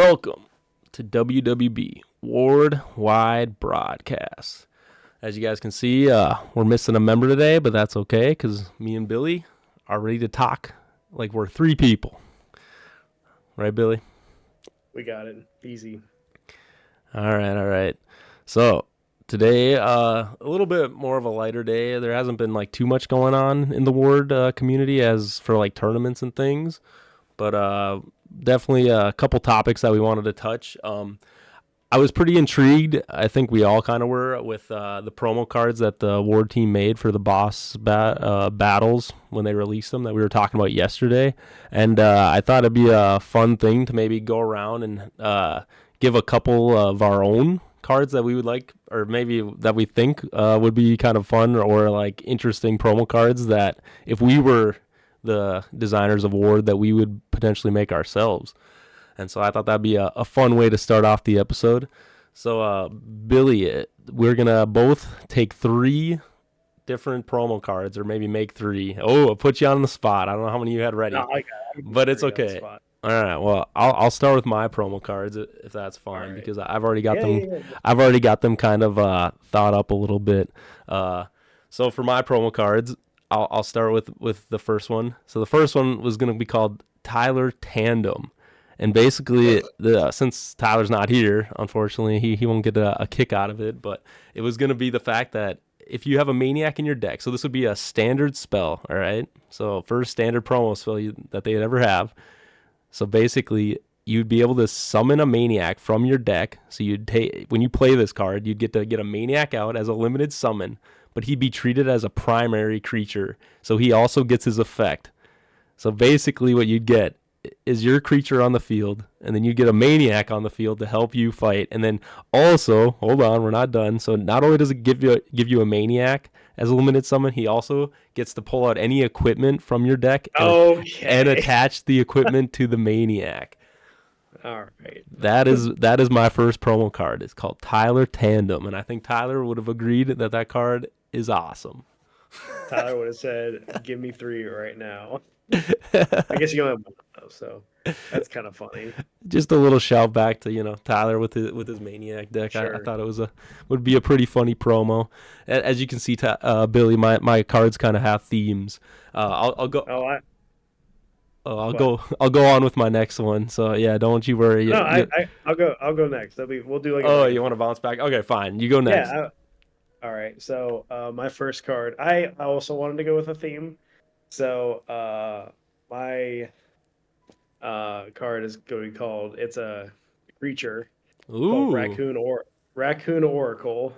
Welcome to WWB Worldwide Broadcast. As you guys can see, we're missing a member today, but that's okay because me and Billy are ready to talk like we're three people. Right, Billy? We got it. Easy. All right. So today, a little bit more of a lighter day. There hasn't been like too much going on in the Ward community as for like tournaments and things, but definitely a couple topics that we wanted to touch. I was pretty intrigued. I think we all kind of were with the promo cards that the Ward team made for the boss battles when they released them that we were talking about yesterday. And I thought it'd be a fun thing to maybe go around and give a couple of our own cards that we would like, or maybe that we think would be kind of fun or like interesting promo cards that if we were the designers of Ward that we would potentially make ourselves. And so I thought that'd be a fun way to start off the episode. So, Billy, we're going to both take three different promo cards, or maybe make three. Oh, I'll put you on the spot. I don't know how many you had ready, No, I but it's okay. All right. Well, I'll start with my promo cards if that's fine, right. because I've already got them. Yeah. I've already got them kind of thought up a little bit. So for my promo cards, I'll start with the first one. So the first one was going to be called Tyler Tandem. And basically, since Tyler's not here, unfortunately, he won't get a kick out of it. But it was going to be the fact that if you have a Maniac in your deck, so this would be a standard spell, all right? So first standard promo spell that they'd ever have. So basically, you'd be able to summon a Maniac from your deck. So you'd take when you play this card, you'd get to get a Maniac out as a limited summon, but he'd be treated as a primary creature. So he also gets his effect. So basically, what you'd get is your creature on the field, and then you get a Maniac on the field to help you fight. And then also, hold on, we're not done. So not only does it give you a Maniac as a limited summon, he also gets to pull out any equipment from your deck and attach the equipment to the Maniac. All right. That is my first promo card. It's called Tyler Tandem, and I think Tyler would have agreed that card is awesome. Tyler would have said, "Give me three right now." I guess you don't have one though, so that's kind of funny. Just a little shout back to Tyler with his Maniac deck. Sure. I thought it would be a pretty funny promo. As you can see, Billy, my cards kind of have themes. I'll go. I'll go on with my next one. So yeah, don't you worry. No, I'll go next. We'll do like. Oh, you want to bounce back? Okay, fine. You go next. Yeah. All right. So my first card, I also wanted to go with a theme. So my card is going to be called. It's a creature called Raccoon Oracle,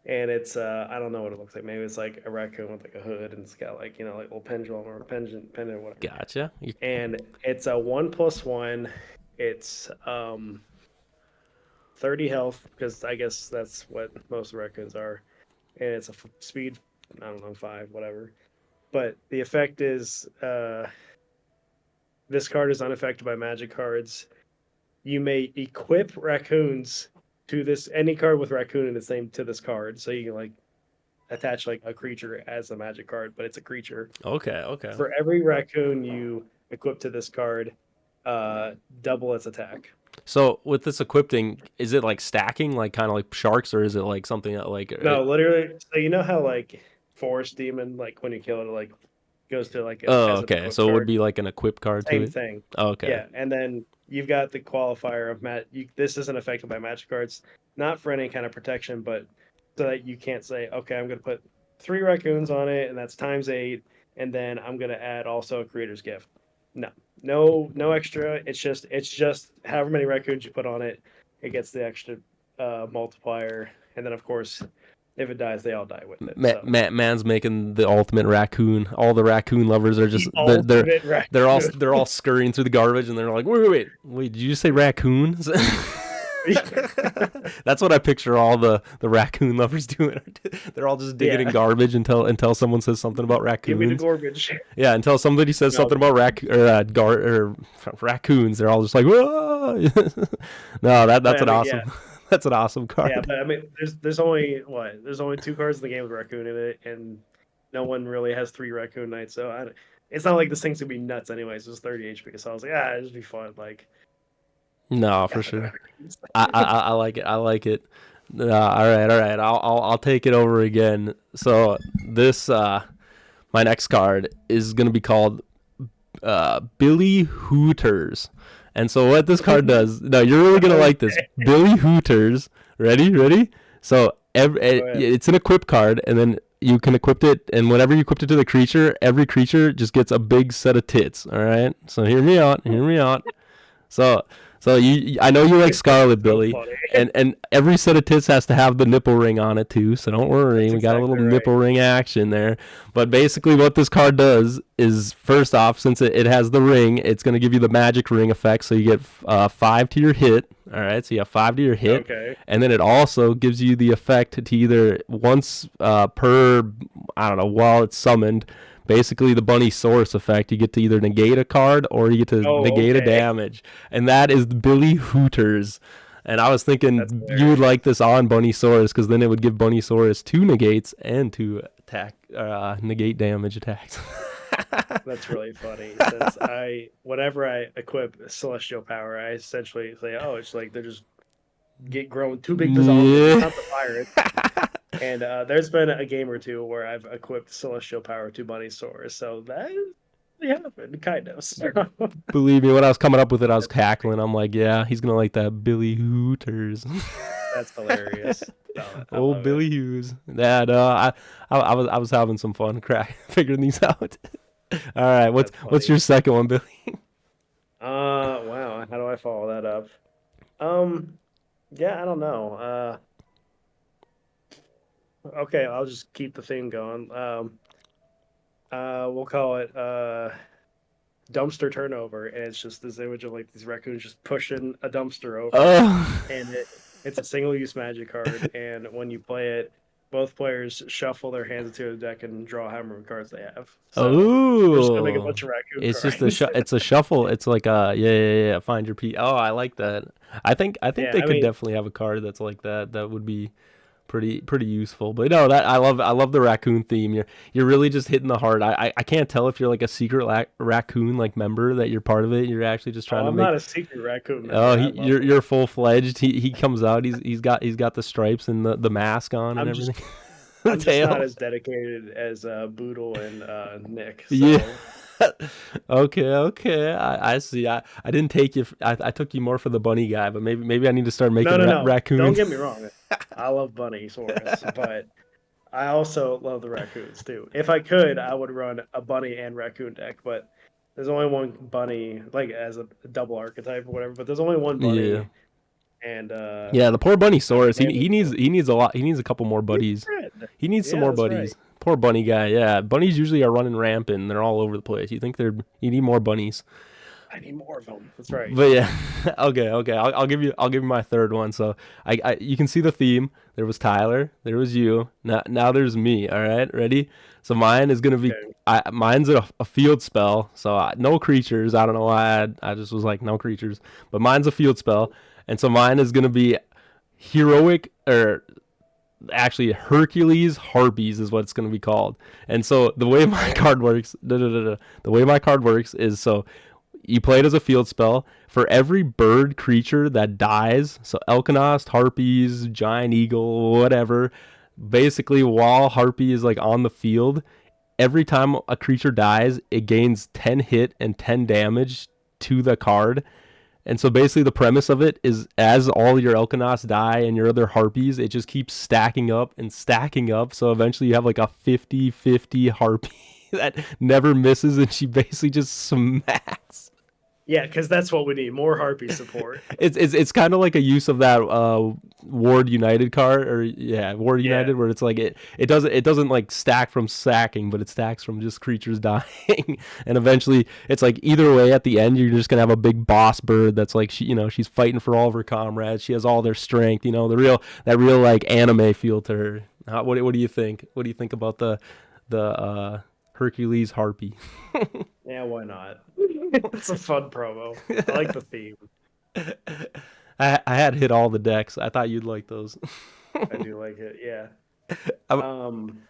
and it's I don't know what it looks like. Maybe it's like a raccoon with like a hood, and it's got like like a little pendulum or a pendant or whatever. Gotcha. And it's a 1+1. It's 30 health because I guess that's what most raccoons are, and it's a speed. I don't know, 5, whatever. But the effect is this card is unaffected by magic cards. You may equip raccoons to any card with raccoon in its name to this card. So you can like attach like a creature as a magic card, but it's a creature. Okay. For every raccoon you equip to this card, double its attack. So with this equipping, is it like stacking, like kind of like sharks, or is it like something that like? No, literally. So you know how like Forest Demon, like when you kill it, like goes to like. Okay. So it would be like an equip card Same to it. Thing. Okay. Yeah, and then you've got the qualifier of this isn't affected by magic cards, not for any kind of protection, but so that you can't say, okay, I'm going to put 3 raccoons on it, and that's ×8, and then I'm going to add also a creator's gift. No extra. It's just however many raccoons you put on it, it gets the extra multiplier, and then of course, if it dies, they all die with it. Man's making the ultimate raccoon. All the raccoon lovers are just they're all scurrying through the garbage, and they're like, wait, did you just say raccoons? That's what I picture all the raccoon lovers doing. They're all just digging in garbage until someone says something about raccoons. Give me the garbage. Yeah, until somebody says something about raccoons, they're all just like, whoa. No, that's an awesome. Yeah. That's an awesome card. Yeah, but I mean, there's only 2 cards in the game with raccoon in it, and no one really has 3 raccoon knights. So it's not like this thing's gonna be nuts anyways. It's 30 HP, so I was like, it'd just be fun. Like, No, for Got the sure. raccoons. I like it. I like it. All right, all right. I'll take it over again. So this my next card is gonna be called Billy Hooters. And so what this card does, no, you're really gonna like this. Okay, Billy Hooters. Ready? Ready? So go ahead. it's an equip card, and then you can equip it, and whenever you equip it to the creature, every creature just gets a big set of tits. All right. So hear me out. Hear me out. So I know you like Scarlet So Billy, funny. and every set of tits has to have the nipple ring on it too. So don't worry, That's we got a little exactly right. nipple ring action there. But basically, what this card does is, first off, since it has the ring, it's going to give you the magic ring effect. So you get 5 to your hit. All right, so you have 5 to your hit, Okay. and then it also gives you the effect to either once per, I don't know, while it's summoned. Basically, the bunny source effect. You get to either negate a card or you get to Oh, negate a okay. damage, and that is Billy Hooters. And I was That's thinking you would like hilarious. this on Bunny Saurus because then it would give Bunny Saurus 2 negates and 2 attack negate damage attacks. That's really funny. Since whenever I equip celestial power, I essentially say, "Oh, it's like they're just get grown too big to zombies." It's Yeah. not the pirates. And there's been a game or two where I've equipped celestial power to bunny swords, so that really happened, kind of. So, Believe me, when I was coming up with it, I was that's funny. cackling. I'm like, yeah, he's gonna like that Billy Hooters. That's hilarious. I Oh, love it. Billy Hughes. Yeah, no, I was having some fun crack figuring these out. All right, what's That's what's funny. your second one, Billy? Wow. How do I follow that up? Um, yeah, I don't know. Okay, I'll just keep the theme going. We'll call it dumpster turnover, and it's just this image of like these raccoons just pushing a dumpster over, Oh, and it's a single use magic card, and when you play it, both players shuffle their hands into the deck and draw how many cards they have. So we're just gonna make a oh, bunch of raccoon it's just a cards. it's a shuffle. It's like a yeah, yeah, yeah. Find your P. Oh, I like that. I think Yeah, they I could mean, definitely have a card that's like that. That would be pretty useful. But no, that I love the raccoon theme. You're really just hitting the heart. I can't tell if you're like a secret raccoon like member that you're part of it. You're actually just oh, trying to I'm make. not a secret raccoon Oh, member. I love the you're full fledged. He comes out. He's got the stripes and the mask on and I'm just everything. The I'm just not tail. as dedicated as Boodle and Nick. Yeah. So Okay, okay. I see. I didn't take you. I took you more for the bunny guy, but maybe I need to start no, making no, no. Don't raccoons. get me wrong. I love Bunny Saurus, but I also love the raccoons too. If I could, I would run a bunny and raccoon deck, but there's only one bunny, like as a double archetype or whatever. But there's only one Yeah. bunny, and Yeah, the poor bunny I mean, Saurus. He man, he needs he needs a lot. He needs a couple more he's buddies. a friend. He needs some Yeah, more that's right. buddies. Poor bunny guy. Yeah, bunnies usually are running rampant. They're all over the place. You need more bunnies. I need more of them. That's right. But yeah, okay, okay. I'll give you my third one. So you can see the theme. There was Tyler. There was you. Now there's me. All right, ready? So mine is gonna be. Okay. Mine's a field spell. So no creatures. I don't know why I just was like no creatures. But mine's a field spell, and so mine is gonna be heroic or actually Hercules Harpies is what it's going to be called. And so the way my Okay. card works, the way my card works is so you play it as a field spell for every bird creature that dies. So Elkanost, Harpies, Giant Eagle, whatever. Basically, while Harpy is like on the field, every time a creature dies, it gains 10 hit and 10 damage to the card. And so basically the premise of it is as all your Elkanos die and your other Harpies, it just keeps stacking up and stacking up. So eventually you have like a 50-50 Harpy that never misses and she basically just smacks. Yeah, because that's what we need. More harpy support. It's kind of like a use of that Ward United card or yeah Ward Yeah. United where it's like it doesn't like stack from sacking but it stacks from just creatures dying and eventually it's like either way at the end you're just gonna have a big boss bird that's like she's fighting for all of her comrades, she has all their strength, that real like anime feel to her. What do you think, about the Hercules Harpy? Yeah, why not? It's a fun promo. I like the theme. I had hit all the decks. I thought you'd like those. I do like it. Yeah. I'm, Um,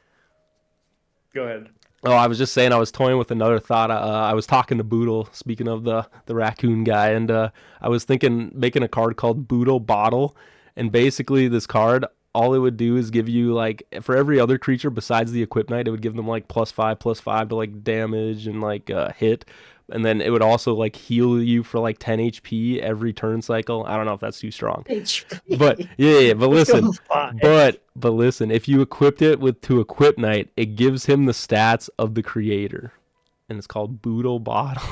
Go ahead. Oh, I was just saying I was toying with another thought. I was talking to Boodle, speaking of the raccoon guy, and I was thinking making a card called Boodle Bottle, and basically this card, all it would do is give you like for every other creature besides the Equip Knight, it would give them like plus five to like damage and like hit, and then it would also like heal you for like 10 HP every turn cycle. I don't know if that's too strong. But HP. yeah, but Let's listen, go 5. but listen, if you equipped it with to equip Knight, it gives him the stats of the creator, and it's called Boodle Bottle.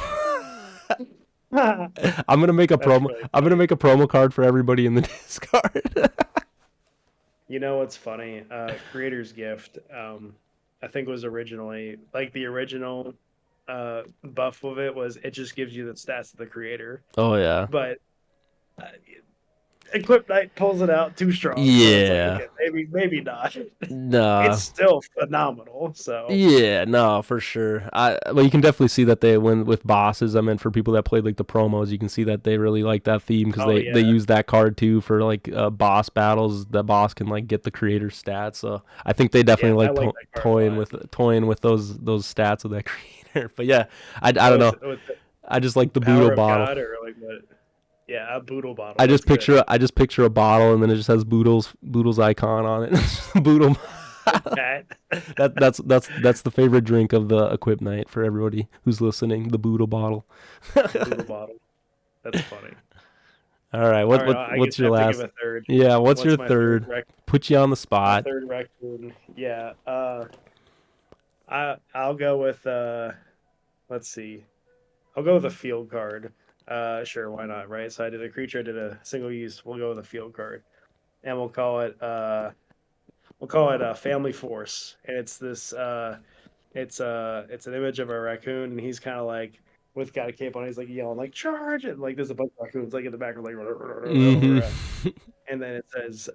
I'm gonna make a That's promo. really I'm gonna funny. make a promo card for everybody in the Discord. You know what's funny? Creator's Gift, I think was originally like the original buff of it was it just gives you the stats of the creator. Oh yeah, But uh, Equip Knight pulls it out too strong, so it's like yeah, okay, maybe not. It's nah, still phenomenal. So yeah, no, for sure. Well, you can definitely see that they win with bosses. I mean, for people that played like the promos, you can see that they really like that theme because oh they yeah, use that card too for like boss battles. The boss can like get the creator stats. So I think they yeah, definitely I like like that card a toying lot. with those stats of that creator. But yeah, I don't Oh, know. with the I just like the Boodle power of bottle. God or like what? Yeah, a boodle bottle. That's good. I just picture a bottle and then it just has Boodle's icon on it. Boodle. Cat. That's the favorite drink of the Equip Night for everybody who's listening. The Boodle bottle. Boodle bottle. That's funny. All right, All right, I guess what's I your have to give last? a third. Yeah, what's your What's my third third? Put you on the my spot. third raccoon? Yeah. I'll go with let's see. I'll go with a field card. Sure, why not, right? So I did a creature, I did a single use. We'll go with a field card. And we'll call it a family force. And it's this it's an image of a raccoon and he's kind of like with got a cape on, he's like yelling like charge and like there's a bunch of raccoons like in the background Hmm. like and then it says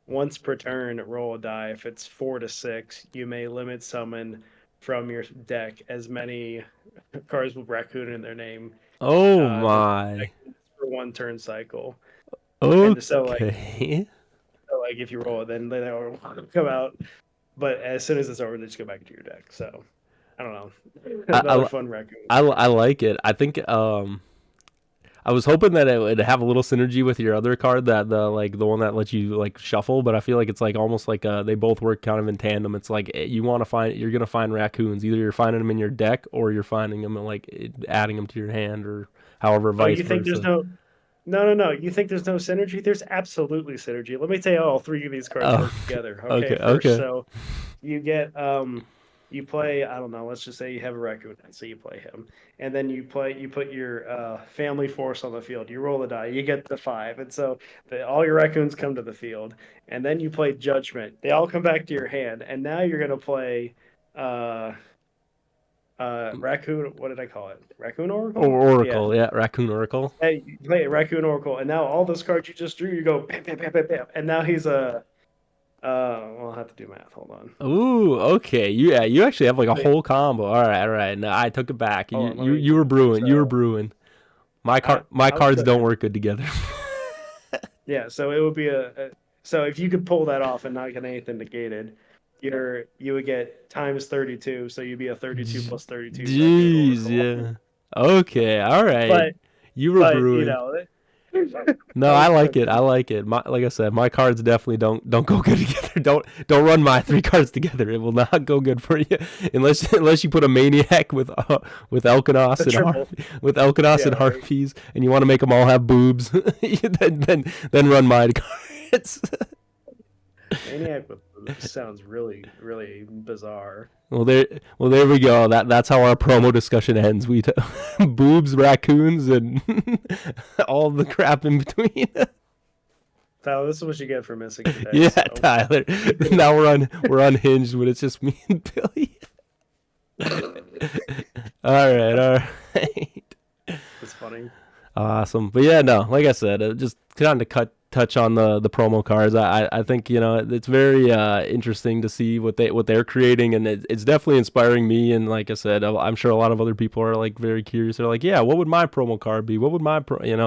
once per turn roll a die. If it's 4 to 6, you may limit summon from your deck as many cards with raccoon in their name Oh as my. for 1 turn cycle. And Okay. so like if you roll it, then they'll come out. But as soon as it's over, they just go back into your deck. So I don't know. I, Another I, fun raccoon I card. like it. I think I was hoping that it would have a little synergy with your other card, that the like the one that lets you like shuffle, but I feel like it's like almost like they both work kind of in tandem. It's like you want to find you're gonna find raccoons. Either you're finding them in your deck or you're finding them like adding them to your hand or however Oh, vice you think there's versa. no. You think there's no synergy? There's absolutely synergy. Let me tell you how all three of these cards Oh, work together. okay, Okay, first, okay. so you get you play, I don't know, let's just say you have a raccoon, so you play him. And then you put your family force on the field. You roll the die, you get the 5. And so all your raccoons come to the field. And then you play judgment. They all come back to your hand. And now you're gonna play uh raccoon, what did I call it? Raccoon Oracle? Or Yeah. Oracle, yeah, Raccoon Oracle. Hey, you play Raccoon Oracle, and now all those cards you just drew, you go bam, bam, bam, bam, bam, and now he's a. Well, I'll have to do math. Hold on. Ooh, okay. Yeah, you actually have like a Wait, whole combo. All right, all right. No, I took it back. hold on. Let me. You were brewing. You were So brewing. My I'll cards show don't you. work good together. Yeah, so it would be so if you could pull that off and not get anything negated, you would get times 32, so you'd be a 32 plus 32 Raccoon Jeez, Oracle. yeah. Okay, all right. But You were you brewing. know No, I I was like it. I cooking. like it. Like I said, my cards definitely don't go good together. Don't run my three cards together. It will not go good for you unless you put a maniac with The Elkanos and triple. with Elkanos Yeah, and right. Harpies, and you want to make them all have boobs. Then run my cards. Maniac with boobs sounds really bizarre. Well there we go. That's how our promo discussion ends. Boobs, raccoons, and all the crap in between. Tyler, this is what you get for missing today. Yeah, So Tyler. Now we're unhinged when it's just me and Billy. All right. it's funny. Awesome. But yeah, no, like I said, just kind of touch on the promo cards. I think it's very interesting to see what they're creating, and it's definitely inspiring me. And like I said, I'm sure a lot of other people are like very curious. They're like, yeah, what would my promo card be? What would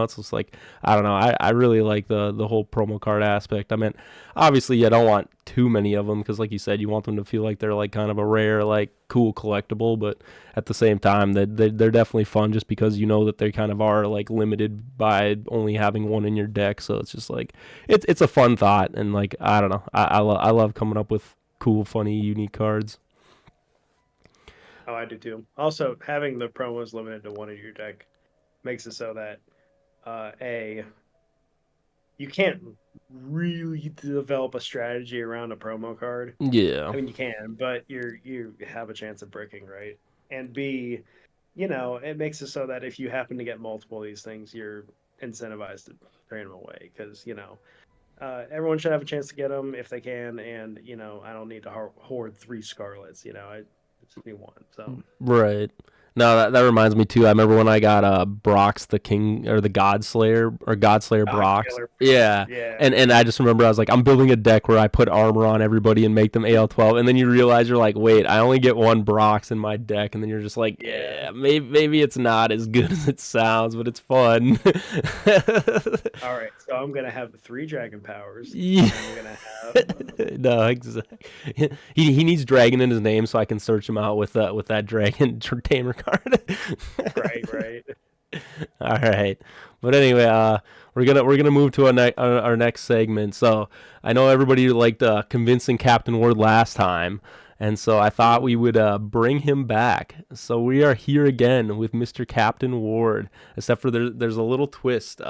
it's just like I don't know. I really like the whole promo card aspect. I mean, obviously, you don't want too many of them because, like you said, you want them to feel like they're like kind of a rare like cool collectible, but at the same time, they're definitely fun just because you know that they kind of are like limited by only having one in your deck. So it's just like it's a fun thought, and like I don't know, I love coming up with cool, funny, unique cards. Oh, I do too. Also, having the promos limited to one in your deck makes it so that a you can't really develop a strategy around a promo card. Yeah, I mean, you can, but you have a chance of breaking, right? And B, it makes it so that if you happen to get multiple of these things, you're incentivized to train them away because everyone should have a chance to get them if they can, and I don't need to hoard three Scarlets. I just need one. So right. No, that reminds me too. I remember when I got Brock's the King or the Godslayer or Godslayer God Brock's. Killer Brock, Yeah. yeah, And I just remember I was like, I'm building a deck where I put armor on everybody and make them AL12. And then you realize you're like, wait, I only get one Brock's in my deck. And then you're just like, yeah. maybe it's not as good as it sounds, but it's fun. All right, so I'm gonna have three Dragon Powers, Yeah. and I'm gonna have No, exactly. He needs dragon in his name so I can search him out with that dragon tamer card. right. All right, but anyway, we're gonna move to our next segment. So I know everybody liked convincing Captain Ward last time, and so I thought we would bring him back. So we are here again with Mr. Captain Ward, except for there's a little twist.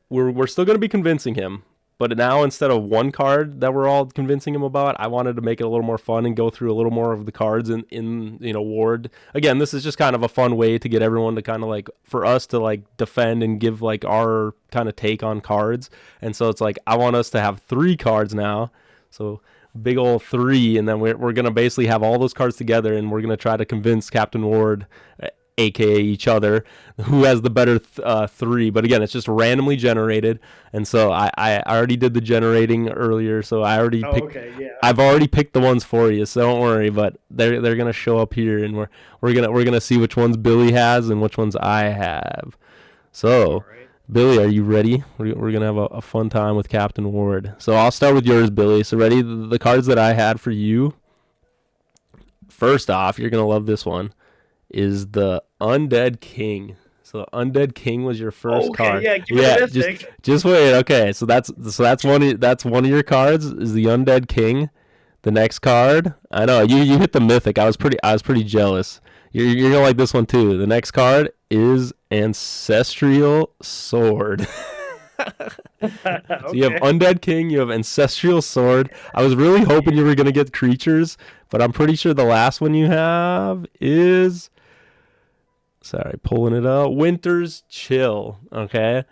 We're still gonna be convincing him, but now instead of one card that we're all convincing him about, I wanted to make it a little more fun and go through a little more of the cards in Ward. Again, this is just kind of a fun way to get everyone to kind of like for us to like defend and give like our kind of take on cards. And so it's like I want us to have three cards now. So big old three, and then we're gonna basically have all those cards together, and we're gonna try to convince Captain Ward, aka each other, who has the better three. But again, it's just randomly generated, and so I already did the generating earlier, so Oh, okay, yeah. I've already picked the ones for you, so don't worry. But they're gonna show up here, and we're gonna see which ones Billy has and which ones I have. All So right. Billy, are you ready? We're gonna have a fun time with Captain Ward. So I'll start with yours, Billy. So ready? The cards that I had for you. First off, you're gonna love this one. Is the Undead King. So Undead King was your first Okay, card. yeah. Give me the Yeah, Mystic. just wait. Okay, so that's one of your cards is the Undead King. The next card, I know you hit the Mythic. I was pretty jealous. You're gonna like this one too. The next card is Ancestral Sword. So you have Okay. Undead King, you have Ancestral Sword. I was really hoping you were gonna get creatures, but I'm pretty sure the last one you have is, sorry, pulling it up, Winter's Chill. Okay.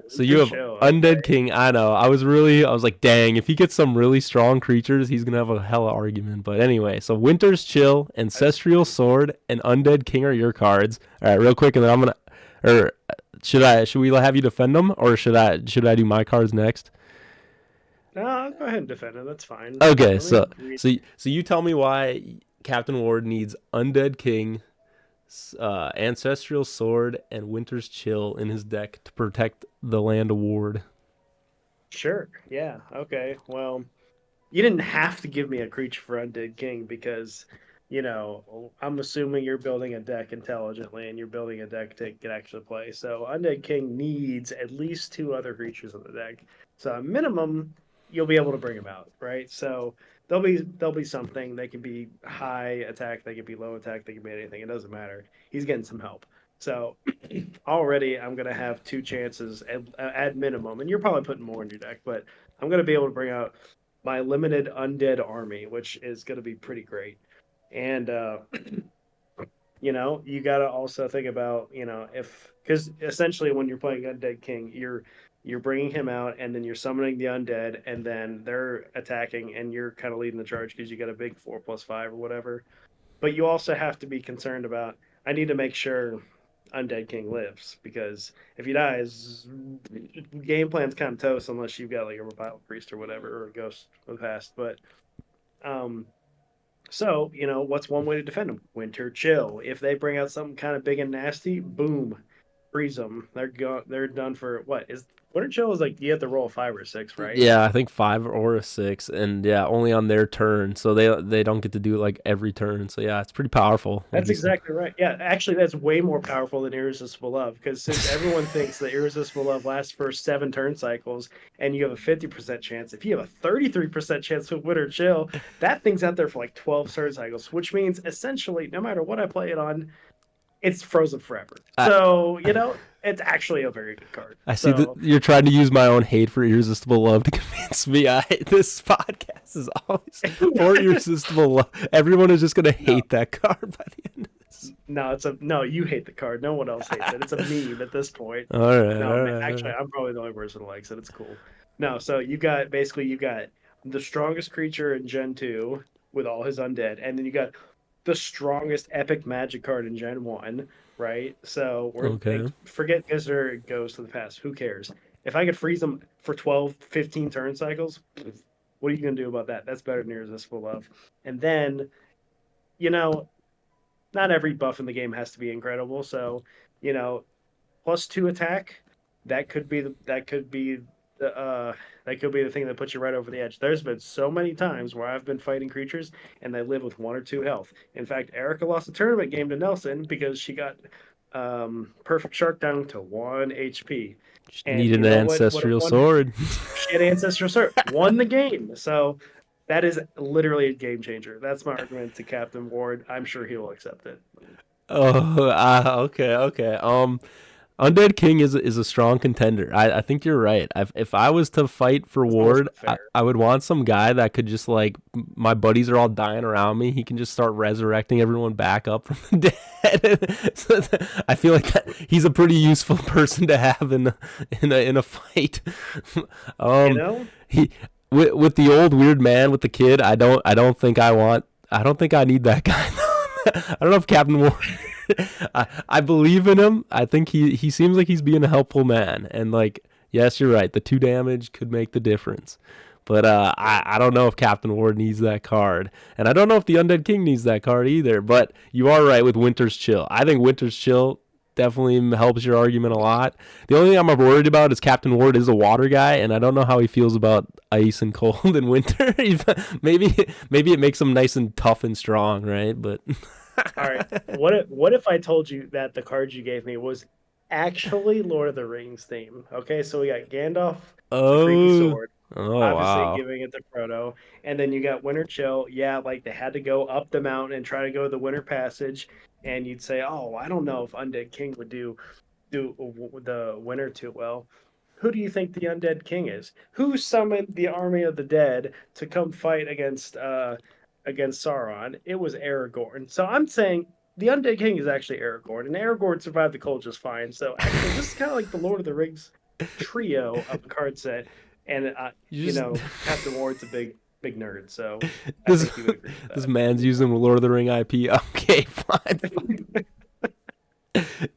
So you Winter have Chill. Undead Okay. King. I was like, dang, if he gets some really strong creatures, he's gonna have a hella argument. But anyway, so Winter's Chill, Ancestral Sword, and Undead King are your cards. All right, real quick, and then I'm gonna, or should we have you defend them, or should I do my cards next? No, I'll go ahead and defend it. That's fine. Okay, Let me so read. so you tell me why Captain Ward needs Undead King, Ancestral Sword, and Winter's Chill in his deck to protect the land of Ward. Sure. Yeah. Okay. Well, you didn't have to give me a creature for Undead King because, I'm assuming you're building a deck intelligently and you're building a deck to get actually play. So Undead King needs at least two other creatures in the deck. So at minimum, you'll be able to bring them out, right? So there'll be something. They can be high attack, they can be low attack, they can be anything. It doesn't matter. He's getting some help. So already I'm gonna have two chances at minimum, and you're probably putting more in your deck, but I'm gonna be able to bring out my limited undead army, which is going to be pretty great. And you got to also think about, if because essentially when you're playing Undead King, you're bringing him out and then you're summoning the undead and then they're attacking and you're kind of leading the charge because you got a big 4+5 or whatever. But you also have to be concerned about. I need to make sure Undead King lives because if he dies, game plan's kind of toast unless you've got like a Revival Priest or whatever or a Ghost of the Past. But um, so what's one way to defend them? Winter Chill. If they bring out something kind of big and nasty, boom, freeze them. They're done for what is Winter Chill is like you have to roll a 5 or 6, right? Yeah, I think 5 or a 6, and yeah, only on their turn, so they don't get to do it like every turn. So yeah, it's pretty powerful, like That's you said. exactly right. Yeah, actually, that's way more powerful than Irresistible Love because since everyone thinks that Irresistible Love lasts for 7 turn cycles and you have a 50% chance, if you have a 33% chance with Winter Chill, that thing's out there for like 12 turn cycles, which means essentially no matter what I play it on, it's frozen forever. I So, it's actually a very good card. I see that So, you're trying to use my own hate for Irresistible Love to convince me. This podcast is always for Irresistible Love. Everyone is just gonna no, hate that card by the end of this. no, you hate the card. No one else hates it. It's a meme at this point. All right, No, all man, right, all actually, right. I'm probably the only person who likes it. It's cool. No, so you got the strongest creature in Gen 2 with all his undead, and then you got the strongest epic magic card in Gen 1, right? So we're like, Okay. forget Visitor goes to the past. Who cares? If I could freeze them for 12, 15 turn cycles, what are you gonna do about that? That's better than Irresistible Love. And then, you know, not every buff in the game has to be incredible. So, you know, +2 attack, that could be the thing that puts you right over the edge. There's been so many times where I've been fighting creatures and they live with 1 or 2 health. In fact, Erica lost a tournament game to Nelson because she got Perfect Shark down to 1 HP. Just And need you an know what ancestral one sword. she had Ancestral Sword, won the game. So that is literally a game changer. That's my argument to Captain Ward. I'm sure he will accept it. Oh, okay, okay. Undead King is a strong contender. I think you're right. If I was to fight for It's almost Ward, unfair. I would want some guy that could just like my buddies are all dying around me. He can just start resurrecting everyone back up from the dead. So I feel like he's a pretty useful person to have in a fight. You um, know, he with the old weird man with the kid. I don't think I want. I don't think I need that guy. I don't know if Captain Ward. I believe in him. I think he seems like he's being a helpful man. And like, yes, you're right. The 2 damage could make the difference. But I don't know if Captain Ward needs that card. And I don't know if the Undead King needs that card either. But you are right with Winter's Chill. I think Winter's Chill definitely helps your argument a lot. The only thing I'm worried about is Captain Ward is a water guy, and I don't know how he feels about ice and cold and winter. maybe it makes him nice and tough and strong, right? But all right. What if I told you that the card you gave me was actually Lord of the Rings theme? Okay, so we got Gandalf with the creepy oh, sword, oh obviously wow. giving it to Frodo, and then you got Winter Chill. Yeah, like they had to go up the mountain and try to go to the Winter Passage, and you'd say, "Oh, I don't know if Undead King would do the Winter too well." Who do you think the Undead King is? Who summoned the army of the dead to come fight against Sauron? It was Aragorn. So I'm saying the Undead King is actually Aragorn, and Aragorn survived the cold just fine. So actually, this is kind of like the Lord of the Rings trio of the card set, and You just Captain Ward's a big nerd, so I this think he would agree with this that. man's using Lord of the Ring IP. Okay, fine.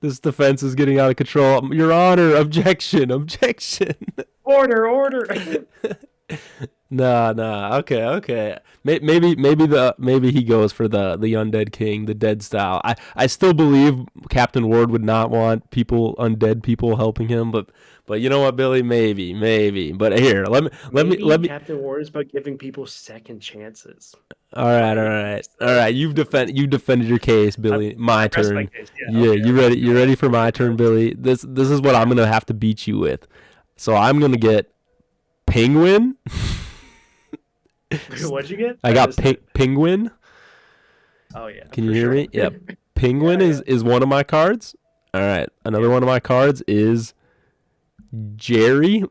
This defense is getting out of control. Your Honor, objection, objection. Order! Nah, nah. Okay, okay. Maybe he goes for the undead king, the dead style. I still believe Captain Ward would not want undead people helping him, but you know what, Billy? Maybe. But here, Maybe let me. Captain Ward is about giving people second chances, All right, all right? right, all So right. You defended your case, I, Billy. My I rest my turn. case. Yeah, Yeah, okay, you okay. ready? You Go ahead. ready for my Okay, turn, go. Billy? This is what Yeah. I'm gonna have to beat you with. So I'm gonna get penguin. What'd you get? I I got missed it. penguin. Oh yeah, Can you for hear sure. me? Yep. Yeah, Penguin yeah, is one of my cards. All right. Another yeah. one of my cards is Jerry.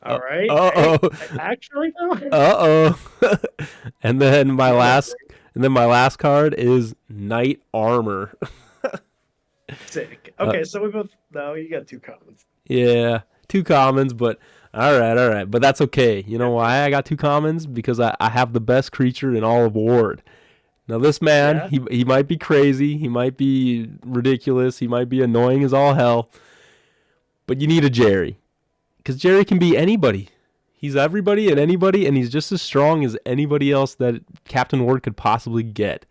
All right. Hey, Oh. actually though, Uh-oh. and then my you know, last card is Knight Armor. sick. Uh, Okay, so we both. No, you got two comments. yeah, 2 commons, but all right. But that's okay. You know Yeah, why I got 2 commons? Because I have the best creature in all of Ward. Now this man, yeah. he might be crazy, he might be ridiculous, he might be annoying as all hell, but you need a Jerry. Because Jerry can be anybody. He's everybody and anybody, and he's just as strong as anybody else that Captain Ward could possibly get.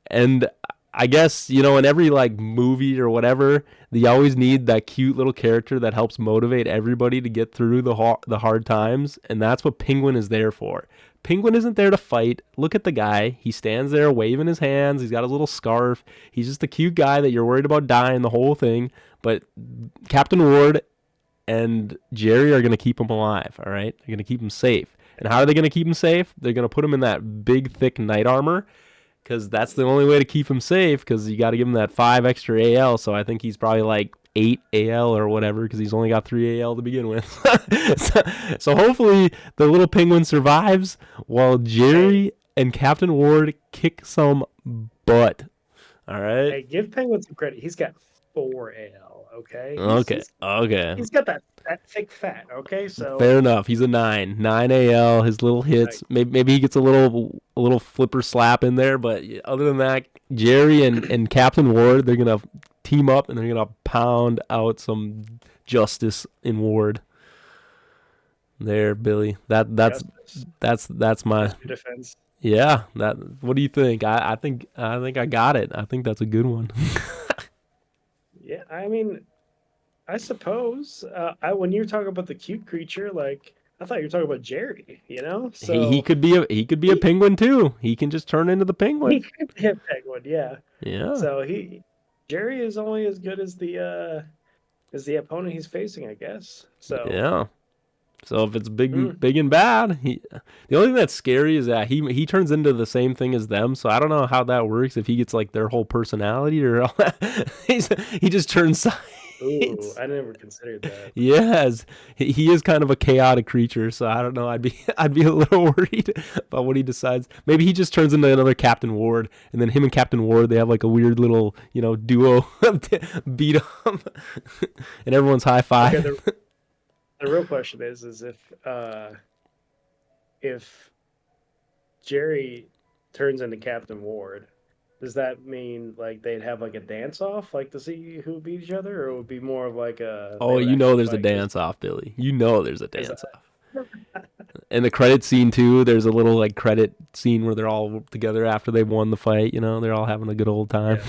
And I guess, in every like movie or whatever, they always need that cute little character that helps motivate everybody to get through the hard times, and that's what Penguin is there for. Penguin isn't there to fight. Look at the guy. He stands there waving his hands. He's got his little scarf. He's just a cute guy that you're worried about dying the whole thing. But Captain Ward and Jerry are going to keep him alive, all right? They're going to keep him safe. And how are they going to keep him safe? They're going to put him in that big, thick knight armor, because that's the only way to keep him safe, because you got to give him that 5 extra AL. So I think he's probably like 8 AL or whatever, because he's only got 3 AL to begin with. so hopefully the little penguin survives while Jerry and Captain Ward kick some butt. All right? Hey, give Penguin some credit. He's got 4 AL, okay? Okay. He's got that thick fat, okay? So fair enough. He's a 9 AL. His little hits, maybe he gets a little flipper slap in there, but other than that, Jerry and Captain Ward, they're gonna team up and they're gonna pound out some justice in Ward. There, Billy. That's my defense. Yeah. What do you think? I think I got it. I think that's a good one. Yeah, I mean, I suppose. When you're talking about the cute creature, like I thought you were talking about Jerry. So he could be a penguin too. He can just turn into the penguin. He could be a penguin, yeah. Yeah. So Jerry is only as good as the opponent he's facing, I guess. So yeah. So if it's big and bad, the only thing that's scary is that he turns into the same thing as them. So I don't know how that works, if he gets like their whole personality or all that. He just turns sides. Ooh, I never considered that. Yes, he is kind of a chaotic creature, so I don't know. I'd be a little worried about what he decides. Maybe he just turns into another Captain Ward, and then him and Captain Ward, they have like a weird little duo beat up, and everyone's high five. Okay, the real question is if Jerry turns into Captain Ward, does that mean like they'd have like a dance off, like to see who beat each other, or it would be more of like a? Oh, there's a dance off, Billy. There's a dance off. And the credit scene too. There's a little like credit scene where they're all together after they've won the fight. They're all having a good old time.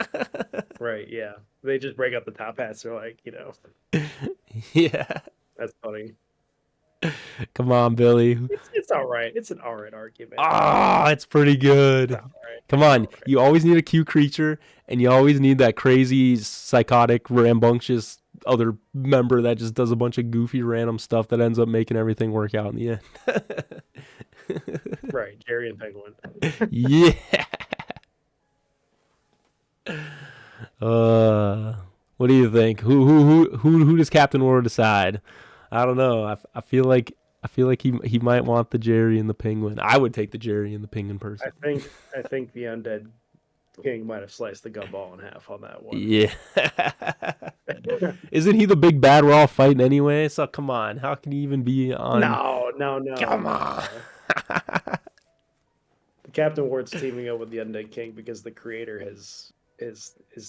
Yeah. Right. Yeah. They just break up the top hats. They're like, Yeah. That's funny. Come on, Billy. It's all right. It's an all right argument. It's pretty good. It's all right. Come on. Right. You always need a cute creature, and you always need that crazy, psychotic, rambunctious other member that just does a bunch of goofy, random stuff that ends up making everything work out in the end. Right. Jerry and Penguin. Yeah. What do you think? Who does Captain Ward decide? I don't know. I feel like he might want the Jerry and the Penguin. I would take the Jerry and the Penguin person. I think the Undead King might have sliced the gumball in half on that one. Yeah. Isn't he the big bad we're all fighting anyway? So come on, how can he even be on? No. Come on. Captain Ward's teaming up with the Undead King because the creator is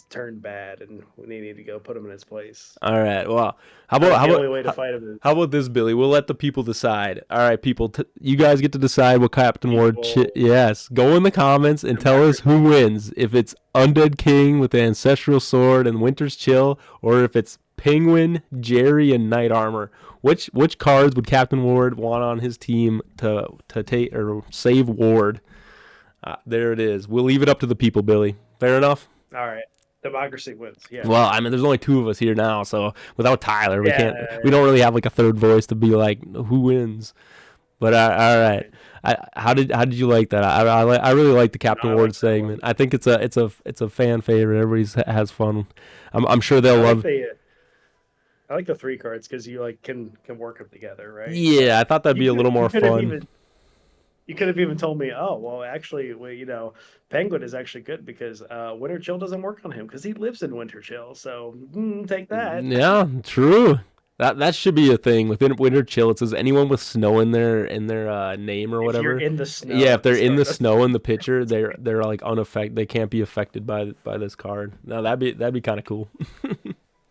turned bad, and we need to go put him in his place. All right. Well, how about this, Billy? We'll let the people decide. All right, people, you guys get to decide what Captain Ward. Yes, go in the comments and tell us who wins. If it's Undead King with the Ancestral Sword and Winter's Chill, or if it's Penguin, Jerry, and Knight Armor. Which cards would Captain Ward want on his team to take or save Ward? There it is. We'll leave it up to the people, Billy. Fair enough? All right. Democracy wins. Yeah. Well, I mean, there's only 2 of us here now, so without Tyler, we can't. We don't really have like a third voice to be like, who wins? But all right. How did you like that? I really like the Captain Ward segment. I think it's a fan favorite. Everybody has fun. I'm sure they'll love. I like the 3 cards because you like can work them together, right? Yeah, I thought that'd be a little more fun. You could have even told me, oh, well, actually, Penguin is actually good because Winter Chill doesn't work on him because he lives in Winter Chill. So take that. Yeah, true. That should be a thing within Winter Chill. It says anyone with snow in their name or whatever. If you're in the snow. Yeah, if they're in the snow in the picture, they're like unaffected. They can't be affected by this card. No, that'd be kind of cool.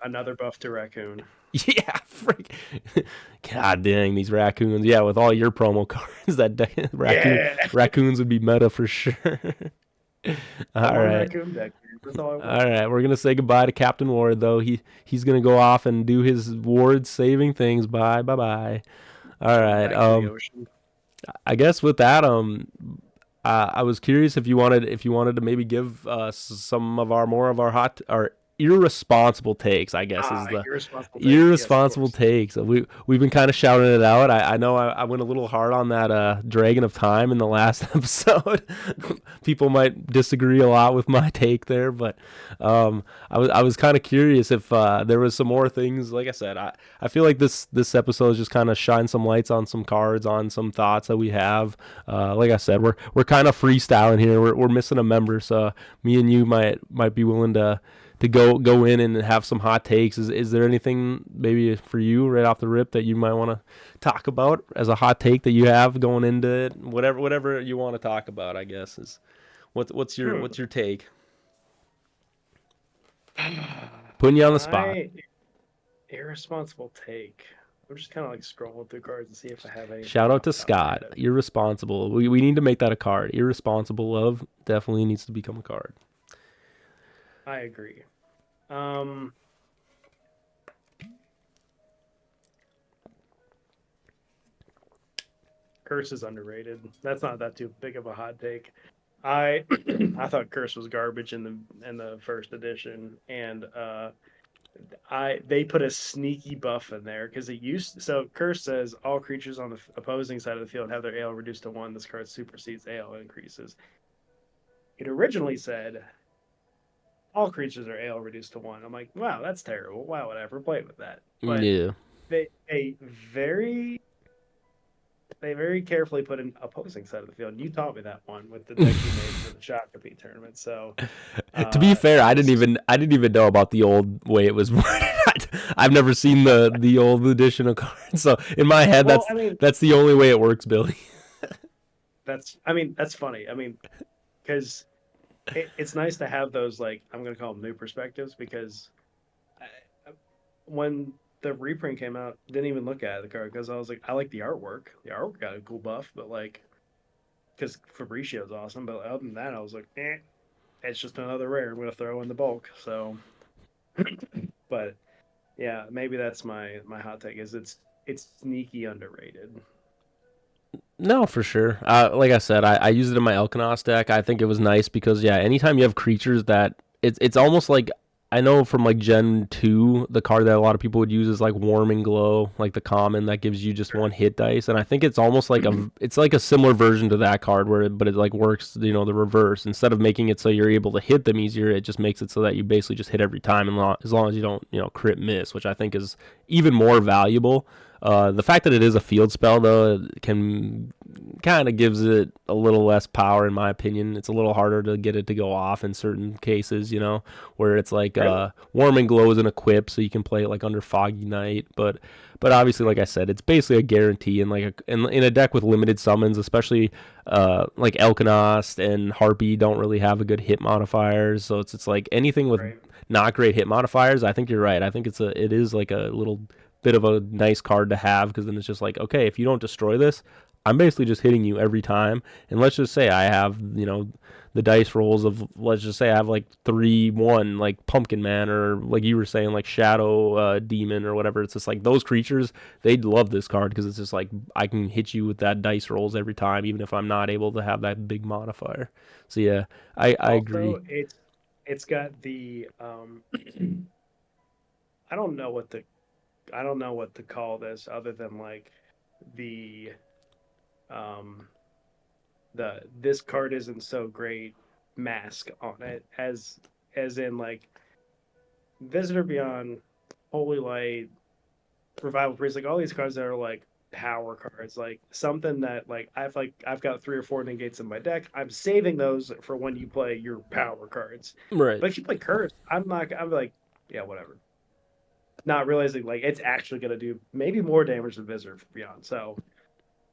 Another buff to Raccoon. Yeah, freak. God dang, these raccoons. Yeah, with all your promo cards, raccoons would be meta for sure. All One right. raccoon deck, man. That's all I All want. right, we're gonna say goodbye to Captain Ward, though. He's gonna go off and do his Ward saving things. Bye, bye, bye. All right. Back to the ocean. I guess with that, I was curious if you wanted to maybe give some of our more of our our irresponsible takes. I guess is Ah, the irresponsible takes. Yes, of irresponsible course. takes. We've been kind of shouting it out. I know I went a little hard on that Dragon of Time in the last episode. People might disagree a lot with my take there, but I was kind of curious if there was some more things. Like I said, I feel like this episode just kind of shines some lights on some cards, on some thoughts that we have. Like I said, we're kind of freestyling here. We're missing a member, so me and you might be willing to go in and have some hot takes. Is there anything maybe for you right off the rip that you might want to talk about as a hot take that you have going into it? Whatever you want to talk about, I guess is Hmm. what's your take? Putting you on the spot. My irresponsible take. I'm just kind of like scrolling through cards to see if I have Shout anything out off to the top of my Scott. head. Irresponsible. We need to make that a card. Irresponsible love definitely needs to become a card. I agree. Um, Curse is underrated. That's not that too big of a hot take. I I thought Curse was garbage in the first edition, and I they put a sneaky buff in there because it used so Curse says all creatures on the opposing side of the field have their AL reduced to one. This card supersedes AL increases. It originally said all creatures are AL reduced to one. I'm like, wow, that's terrible. Why would I ever play with that? But Yeah. they very they very carefully put an opposing side of the field. You taught me that one with the deck you made for the Shakopee tournament. So To be fair, this I didn't even know about the old way it was worded. I've never seen the old edition of cards, so in my head well, I mean that's the only way it works, Billy. that's funny. I mean because it's nice to have those like I'm gonna call them new perspectives because I, when the reprint came out, didn't even look at the card because I was like I like the artwork. The artwork got a cool buff, but like because Fabricio's awesome, but other than that, I was like, it's just another rare. I'm gonna throw in the bulk. So, but yeah, maybe that's my hot take is it's sneaky underrated. No, for sure. Like I said, I used it in my Elkanos deck. I think it was nice because yeah, anytime you have creatures that it's almost like I know from like Gen 2, the card that a lot of people would use is like Warm and Glow, like the common that gives you just one hit dice. And I think it's almost like it's like a similar version to that card but it like works, the reverse. Instead of making it so you're able to hit them easier, it just makes it so that you basically just hit every time and as long as you don't, crit miss, which I think is even more valuable. The fact that it is a field spell, though, can kind of gives it a little less power, in my opinion. It's a little harder to get it to go off in certain cases, where it's like Really? Warm and Glow is an equip, so you can play it like under Foggy Night. But obviously, like I said, it's basically a guarantee, and like in a deck with limited summons, especially like Elkanost and Harpy don't really have a good hit modifiers, so it's like anything with Right. not great hit modifiers. I think you're right. I think it is like a little bit of a nice card to have because then it's just like, okay, if you don't destroy this, I'm basically just hitting you every time. And let's just say I have, the dice rolls of, let's just say I have like 3-1, like Pumpkin Man, or like you were saying, like Shadow Demon or whatever. It's just like those creatures, they'd love this card because it's just like I can hit you with that dice rolls every time, even if I'm not able to have that big modifier. So yeah, I agree. Also, it's got the I don't know what the I don't know what to call this other than like the um this card isn't so great mask on it as in like Visitor Beyond, Holy Light, Revival Priest, like all these cards that are like power cards, like something that I've got 3 or 4 negates in my deck. I'm saving those for when you play your power cards. Right. But if you play Curse, I'm like, yeah, whatever. Not realizing like it's actually gonna do maybe more damage than Visitor Beyond. So,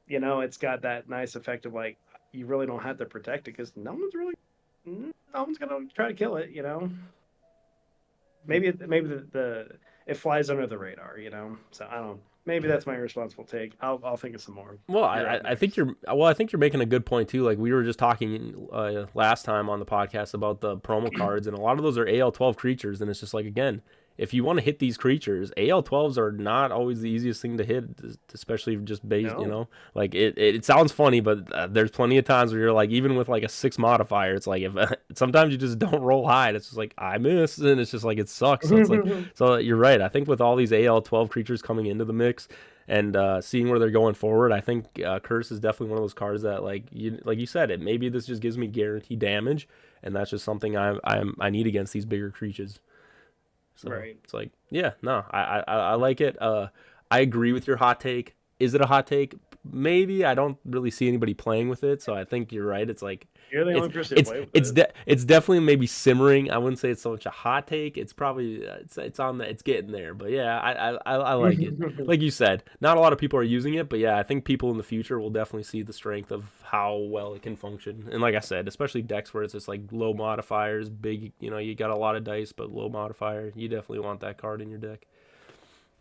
it's got that nice effect of like you really don't have to protect it because no one's gonna try to kill it. Maybe the it flies under the radar. So I don't. maybe that's my irresponsible take. I'll think of some more. Well, You're up I think next. you're making a good point too. Like we were just talking last time on the podcast about the promo cards, and a lot of those are AL12 creatures, and it's just like again, if you want to hit these creatures, AL12s are not always the easiest thing to hit, especially just base. No. Like it sounds funny, but there's plenty of times where you're like, even with like a 6 modifier, it's like if sometimes you just don't roll high, and it's just like I miss, and it's just like it sucks. So it's like so you're right. I think with all these AL12 creatures coming into the mix and seeing where they're going forward, I think Curse is definitely one of those cards that, like you said, it maybe this just gives me guaranteed damage, and that's just something I need against these bigger creatures. So Right. it's like, yeah, no, I like it. I agree with your hot take. Is it a hot take? Maybe. I don't really see anybody playing with it, so I think you're right. It's like You're the it's only person who play with it. it's definitely maybe simmering. I wouldn't say it's so much a hot take. It's probably it's on it's getting there. But yeah, I like it. Like you said, not a lot of people are using it, but yeah, I think people in the future will definitely see the strength of how well it can function. And like I said, especially decks where it's just like low modifiers, big, you got a lot of dice but low modifier. You definitely want that card in your deck.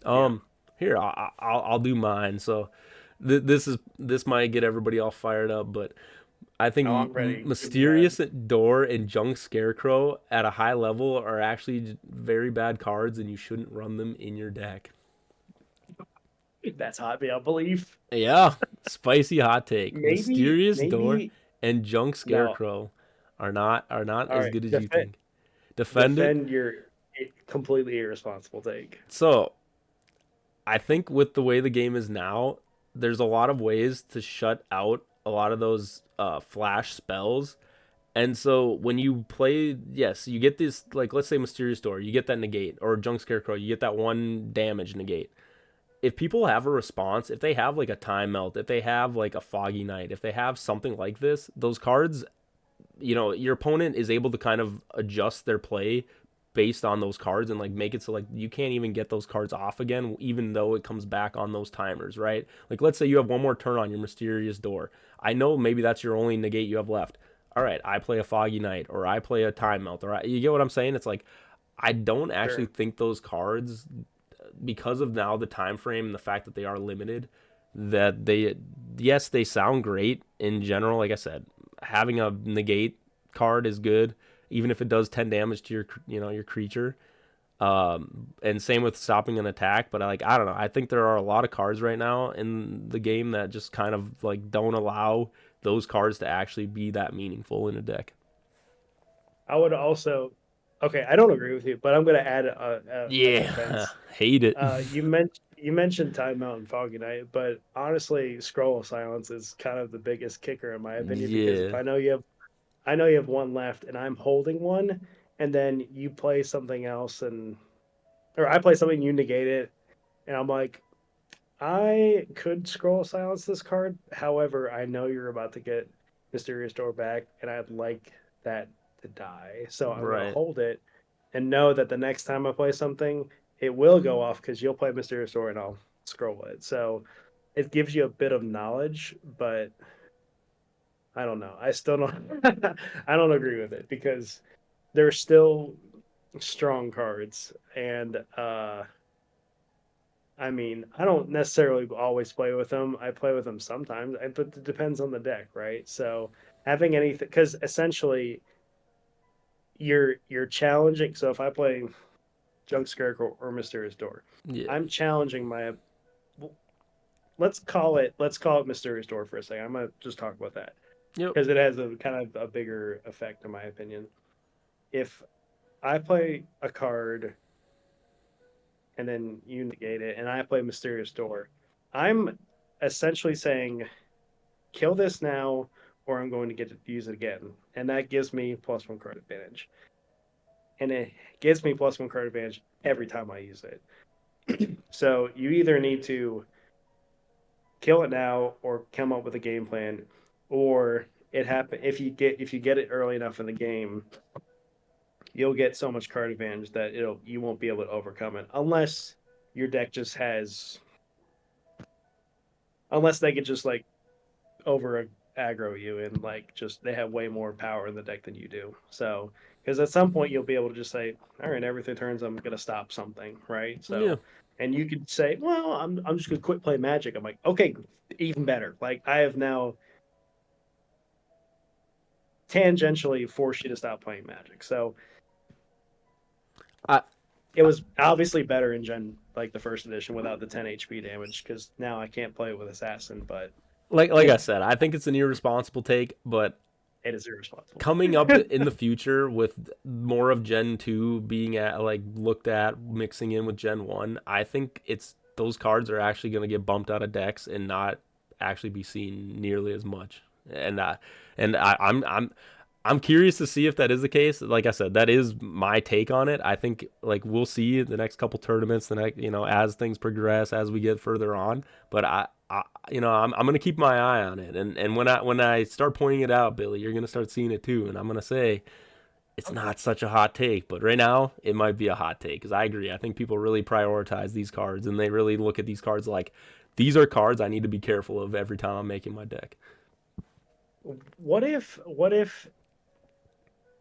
Yeah. Um, Here I'll do mine. So this might get everybody all fired up, but I Oh, think I'm ready. Give me mad. Mysterious Door and Junk Scarecrow at a high level are actually very bad cards, and you shouldn't run them in your deck. That's hot beyond belief. Yeah, spicy hot take. Maybe, Mysterious Door maybe and Junk no. Scarecrow are not All as right. good as you think. Defend it. Defend your completely irresponsible take. So I think with the way the game is now, there's a lot of ways to shut out a lot of those flash spells. And so when you play, yes, you get this, like, let's say Mysterious Door, you get that negate, or Junk Scarecrow, you get that one damage negate. If people have a response, if they have like a Time Melt, if they have like a Foggy Night, if they have something like this, those cards, your opponent is able to kind of adjust their play based on those cards and like make it so like you can't even get those cards off again even though it comes back on those timers, right? Like let's say you have one more turn on your Mysterious Door. I know maybe that's your only negate you have left. All right, I play a Foggy Night or I play a Time Melt you get what I'm saying? It's like I don't actually Sure. think those cards, because of now the time frame and the fact that they are limited, that they, yes, they sound great in general. Like I said, having a negate card is good, even if it does 10 damage to your creature. And same with stopping an attack. But I don't know. I think there are a lot of cards right now in the game that just kind of like don't allow those cards to actually be that meaningful in a deck. I would also. Okay, I don't agree with you, but I'm going to add a Yeah, defense. hate it. You mentioned Time Out and Foggy Night, but honestly, Scroll of Silence is kind of the biggest kicker in my opinion because if Yeah, I know you have one left, and I'm holding one, and then you play something else, or I play something, you negate it, and I'm like, I could Scroll Silence this card. However, I know you're about to get Mysterious Door back, and I'd like that to die. So I'm going to right. hold it and know that the next time I play something, it will go off because you'll play Mysterious Door and I'll scroll it. So it gives you a bit of knowledge, but I don't know. I still don't. I don't agree with it because they're still strong cards, and I mean, I don't necessarily always play with them. I play with them sometimes, but it depends on the deck, right? So having anything, because essentially you're challenging. So if I play Junk Scarecrow or Mysterious Door, Yeah. I'm challenging my. Let's call it Mysterious Door for a second. I'm gonna just talk about that Yep. because it has a kind of a bigger effect, in my opinion. If I play a card and then you negate it, and I play Mysterious Door, I'm essentially saying kill this now or I'm going to get to use it again. And that gives me plus one card advantage. And it gives me plus one card advantage every time I use it. So you either need to kill it now or come up with a game plan, or it happen if you get it early enough in the game, you'll get so much card advantage that you won't be able to overcome it unless your deck just has unless they could just like over aggro you and like just they have way more power in the deck than you do. So because at some point you'll be able to just say, all right, every 3 turns I'm gonna stop something, right? Yeah. So And you could say, well, I'm just gonna quit playing Magic. I'm like, okay, even better. Like I have now tangentially forced you to stop playing Magic. So I it was obviously better in Gen like the first edition without the 10 HP damage because now I can't play it with Assassin, but like I it said, I think it's an irresponsible take, but it is irresponsible. coming up in the future with more of Gen 2 being at like looked at mixing in with Gen 1, I think it's those cards are actually going to get bumped out of decks and not actually be seen nearly as much. And I'm curious to see if that is the case. Like I said, that is my take on it. I think like we'll see the next couple tournaments, the next as things progress, as we get further on. But I'm gonna keep my eye on it, and when I start pointing it out, Billy, you're gonna start seeing it too, and I'm gonna say it's Okay. not such a hot take, but right now it might be a hot take because I agree. I think people really prioritize these cards, and they really look at these cards like these are cards I need to be careful of every time I'm making my deck. What if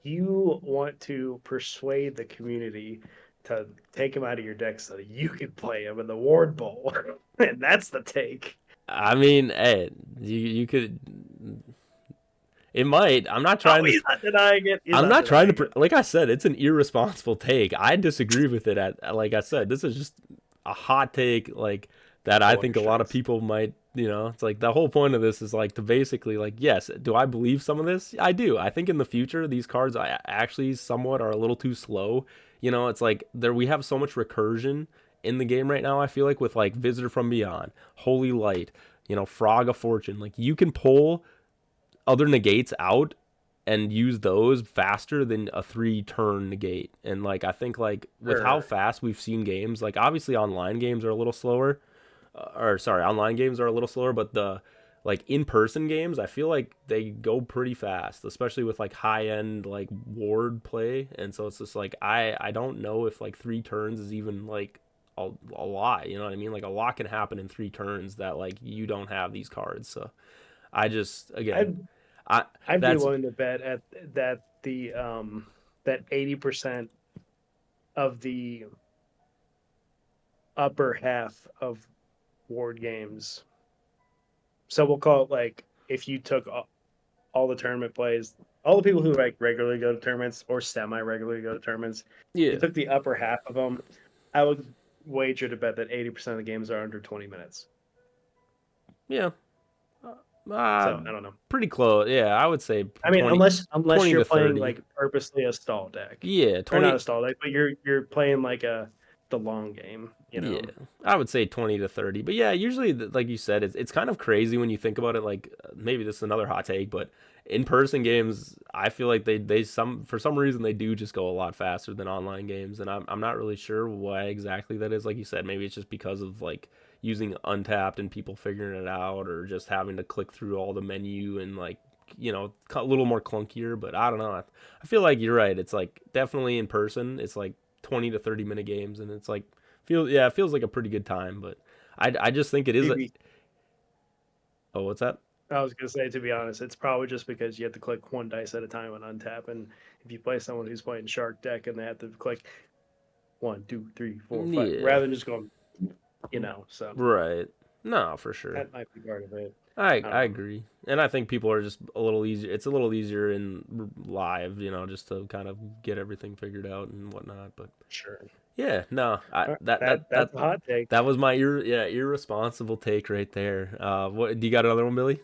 you want to persuade the community to take him out of your deck so that you can play him in the Ward Bowl? And that's the take. I mean, hey, you could. It might. I'm not Oh, trying to. he's not denying it. He's I'm not not trying denying to. it. Like I said, it's an irresponsible take. I disagree with it. Like I said, this is just a hot take. Like that, I Color think a lot of strikes. people might. It's like the whole point of this is like to basically like, yes, do I believe some of this? I do. I think in the future these cards I actually somewhat are a little too slow. It's like there we have so much recursion in the game right now. I feel like with like Visitor from Beyond, Holy Light, Frog of Fortune. Like you can pull other negates out and use those faster than a 3 turn negate. And like I think like with how Sure. fast we've seen games, like obviously online games are a little slower, or sorry, online games are a little slower, but the like in-person games, I feel like they go pretty fast, especially with like high-end like ward play. And so it's just like I don't know if like 3 turns is even like a lot, you know what I mean? Like a lot can happen in 3 turns that like you don't have these cards. So I just again, I'd I I'd be that's willing to bet at that the that 80% of the upper half of Ward games. So we'll call it like if you took all the tournament plays, all the people who like regularly go to tournaments or semi regularly go to tournaments, you yeah, took the upper half of them. I would wager to bet that 80% of the games are under 20 minutes. yeah, uh, So I don't know. pretty close. Yeah, I would say I mean, 20, unless 20 you're to playing 30. like purposely a stall deck, Yeah, or not 20. a stall deck, but you're playing like the long game. You Yeah, know, I would say 20 to 30. But yeah, usually, like you said, it's kind of crazy when you think about it. Like maybe this is another hot take, but in person games, I feel like they some for some reason they do just go a lot faster than online games, and I'm not really sure why exactly that is. Like you said, maybe it's just because of like using Untapped and people figuring it out, or just having to click through all the menu and like a little more clunkier. But I don't know. I feel like you're right. It's like definitely in person. It's like 20 to 30 minute games, and it's like it feels like a pretty good time, but I just think it is a. maybe Oh, what's that? I was gonna say, to be honest, it's probably just because you have to click one dice at a time on untap, and if you play someone who's playing Shark deck and they have to click 1, 2, 3, 4, 5, Yeah, rather than just going, so right. No, for sure. that might be part of it. I I don't I know. agree, and I think people are just a little easier. It's a little easier in live, just to kind of get everything figured out and whatnot. But Sure, yeah, no, I all right, that that that's that a hot take. that was my irresponsible take right there. What do you got another one, Billy?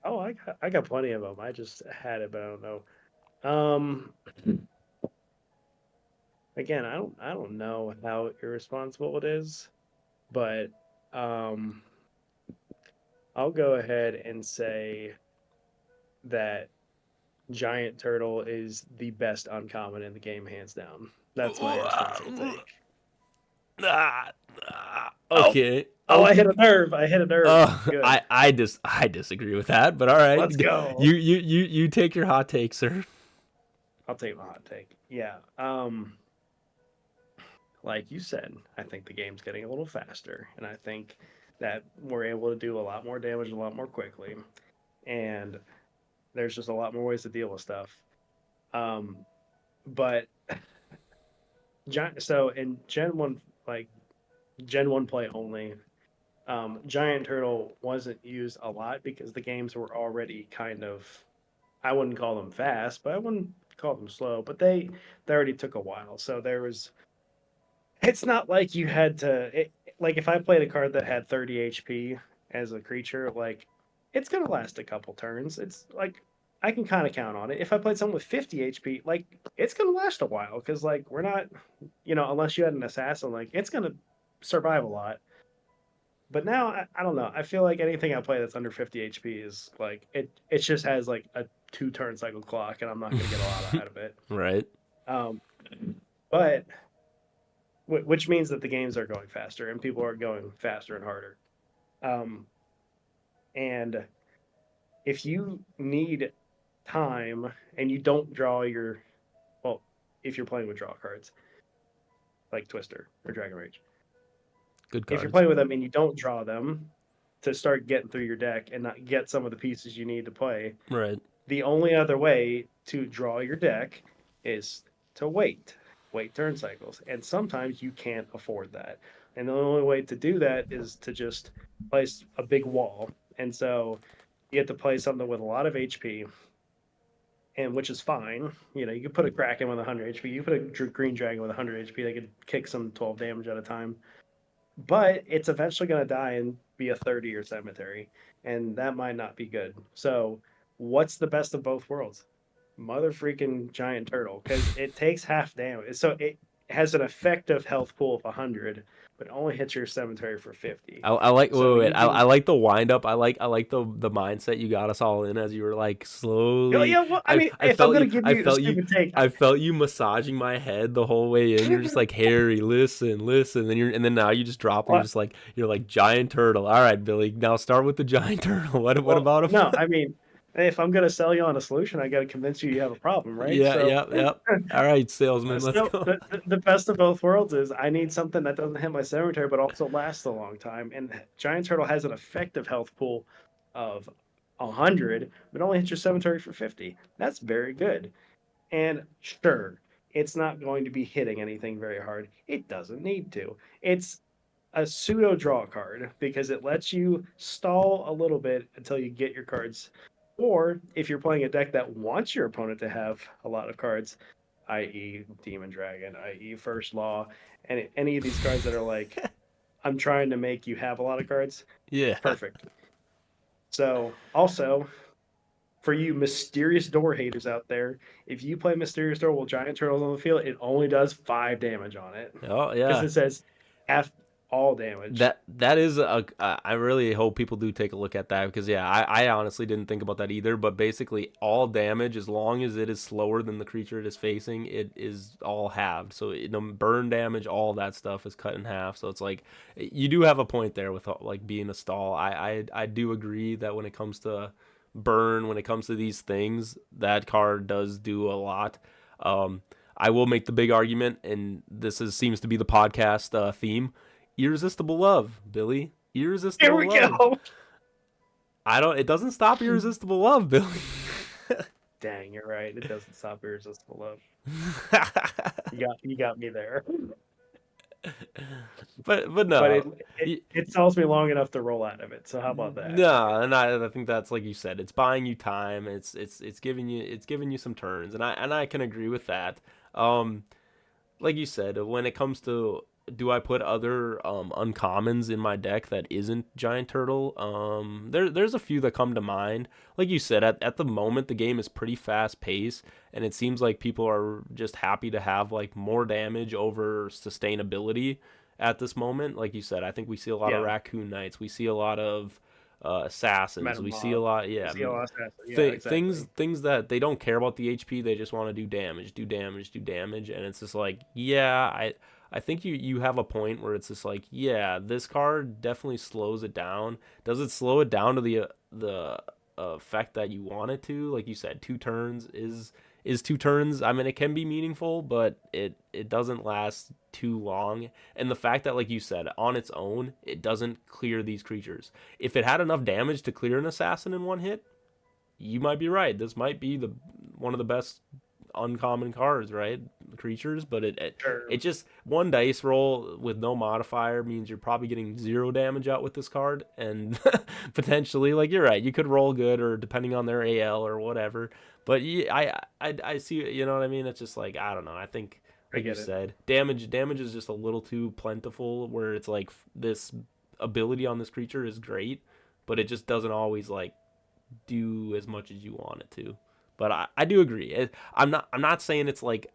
Oh, I got plenty of them. I just had it, but I don't know. Um, again, I don't know how irresponsible it is, but um, I'll go ahead and say that Giant Turtle is the best uncommon in the game, hands down. That's my irresponsible take. Oh, Okay, oh, I okay. hit a nerve. I hit a nerve. Good. I disagree with that, but all right. Let's go. You take your hot take, sir. I'll take my hot take. Yeah. Like you said, I think the game's getting a little faster, and I think that we're able to do a lot more damage a lot more quickly, and there's just a lot more ways to deal with stuff. Um, but so in Gen 1, like Gen 1 play only. Giant Turtle wasn't used a lot because the games were already kind of, I wouldn't call them fast, but I wouldn't call them slow, but they already took a while. So there was, it's not like you had to like if I played a card that had 30 HP as a creature, like it's gonna last a couple turns. It's like I can kind of count on it. If I played something with 50 HP, like it's gonna last a while because like we're not, unless you had an assassin, like it's gonna survive a lot. But now I don't know. I feel like anything I play that's under 50 HP is like it just has like a 2 turn cycle clock, and I'm not gonna get a lot out of it. Right. Um, but which means that the games are going faster and people are going faster and harder. Um, and if you need time and you don't draw your, well, if you're playing with draw cards like Twister or Dragon Rage, Good if you're cards. playing with them and you don't draw them to start getting through your deck and not get some of the pieces you need to play, Right. the only other way to draw your deck is to wait turn cycles. And sometimes you can't afford that. And the only way to do that is to just place a big wall. And so you have to play something with a lot of HP, and which is fine. You could put a Kraken with 100 HP. You put a green dragon with 100 HP. They could kick some 12 damage at a time. But it's eventually going to die and be a 30 or cemetery. And that might not be good. So, what's the best of both worlds? Mother freaking giant turtle, because it takes half damage. So, it has an effective health pool of 100, but only hits your cemetery for 50. I like So, wait, you wait. I can. like the wind up. I like the mindset you got us all in as you were like Oh, slowly. yeah, well, I I mean, I if I'm felt going you to give I you a felt you stupid take, I felt you massaging my head the whole way in. You're just like, Harry, listen, listen. And then now you just drop and well, you're like giant turtle. All right, Billy. Now start with the giant turtle. What well, about no, him? I mean, if I'm going to sell you on a solution, I got to convince you have a problem, right? Yeah, So, yeah, yeah. All right, salesman, let's so go. the best of both worlds is I need something that doesn't hit my cemetery, but also lasts a long time. And Giant Turtle has an effective health pool of 100, but only hits your cemetery for 50. That's very good. And sure, it's not going to be hitting anything very hard. It doesn't need to. It's a pseudo draw card because it lets you stall a little bit until you get your cards. Or if you're playing a deck that wants your opponent to have a lot of cards, i.e., Demon Dragon, i.e., First Law, and any of these cards that are like, I'm trying to make you have a lot of cards, Yeah. perfect. So, also, for you mysterious door haters out there, if you play mysterious door with giant turtles on the field, it only does 5 damage on it Oh because yeah. it says half all damage. That is I really hope people do take a look at that because yeah, I honestly didn't think about that either. But basically, all damage, as long as it is slower than the creature it is facing, it is all halved. So burn damage, all that stuff is cut in half. So it's like you do have a point there with like being a stall. I do agree that when it comes to burn, when it comes to these things, that card does do a lot. Um, I will make the big argument, and seems to be the podcast theme. Irresistible love, Billy. Here Irresistible we love. go. I don't. It doesn't stop irresistible love, Billy. Dang, you're right. It doesn't stop irresistible love. You got me there. but But it no. it it stalls me long enough to roll out of it. So how about that? No, and I think that's like you said. It's buying you time. It's giving you some turns, and I can agree with that. Um, like you said, when it comes to do I put other uncommons in my deck that isn't giant turtle? There's a few that come to mind. Like you said, at the moment the game is pretty fast paced, and it seems like people are just happy to have like more damage over sustainability at this moment. Like you said, I think we see a lot of Yeah, raccoon knights. We see a lot of assassins. We see a Metamob, lot, yeah, CLS. Yeah, things exactly. things that they don't care about the HP. They just want to do damage, and it's just like, yeah, I think you have a point where it's just like, yeah, this card definitely slows it down. Does it slow it down to the effect that you want it to? Like you said, 2 turns is 2 turns. I mean, it can be meaningful, but it doesn't last too long. And the fact that, like you said, on its own, it doesn't clear these creatures. If it had enough damage to clear an assassin in one hit, you might be right. This might be the one of the best uncommon cards, right? creatures, but it Sure. just one dice roll with no modifier means you're probably getting 0 damage out with this card, and potentially, like, you're right, you could roll good or depending on their AL or whatever. But yeah, I see, you know what I mean? It's just like, I don't know. I think, I like you get it. said, damage is just a little too plentiful. Where it's like this ability on this creature is great, but it just doesn't always like do as much as you want it to. But I do agree. I'm not saying it's like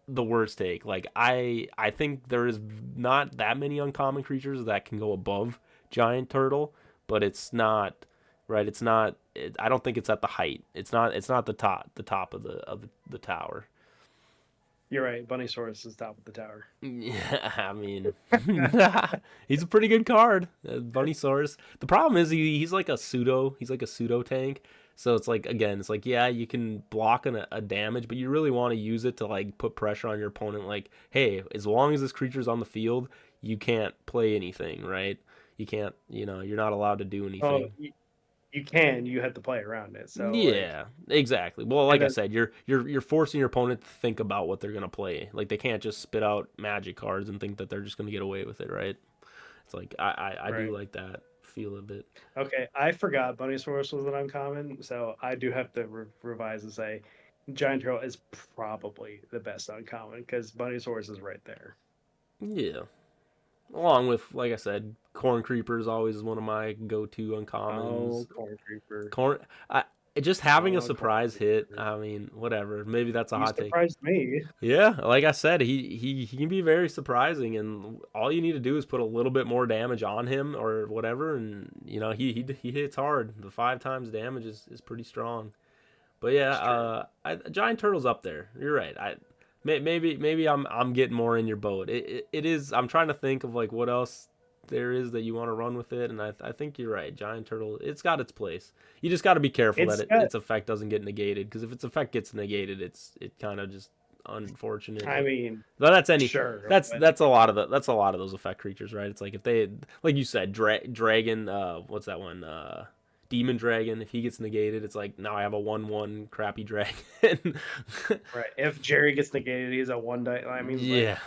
the worst take. Like I think there is not that many uncommon creatures that can go above giant turtle, but it's not right. It's not. I don't think it's at the height. It's not the top of the tower. You're right. Bunny Source is top of the tower. Yeah, I mean, he's a pretty good card, Bunny Source. The problem is he's like a pseudo tank. So it's like, again, it's like, yeah, you can block a damage, but you really want to use it to like put pressure on your opponent. Like, hey, as long as this creature's on the field, you can't play anything, right? You can't, you're not allowed to do Oh, anything. you can. You have to play around it. So like, Yeah, exactly. Well, and like I then said, you're forcing your opponent to think about what they're gonna play. Like, they can't just spit out magic cards and think that they're just gonna get away with it, right? It's like I do right. like that feel of it. Okay, I forgot Bunny Source was an uncommon, so I do have to revise and say Giant Turtle is probably the best uncommon because Bunny Source is right there. Yeah, along with, like I said, Corn Creeper is always one of my go-to Oh, uncommons. Corn Creeper. Corn, I just having a Oh, Corn surprise hit. Creeper. I mean, whatever. Maybe that's a You hot take. surprised me. Yeah, like I said, he can be very surprising, and all you need to do is put a little bit more damage on him or whatever, and he hits hard. The 5 times damage is pretty strong. But yeah, It's true. Giant Turtle's up there. You're right. Maybe I'm getting more in your boat. It is. I'm trying to think of like what else there is that you want to run with it, and I think you're right. Giant Turtle, it's got its place. You just got to be careful that It's got. its effect doesn't get negated, because if its effect gets negated, it kind of just unfortunate. I mean, But that's any sure, that's but that's a lot of those effect creatures, right? It's like if they, like you said, dragon, what's that one, demon dragon, if he gets negated, it's like, now I have a 1/1 crappy dragon. right. If Jerry gets negated, he's a one die. I mean, like, Yeah,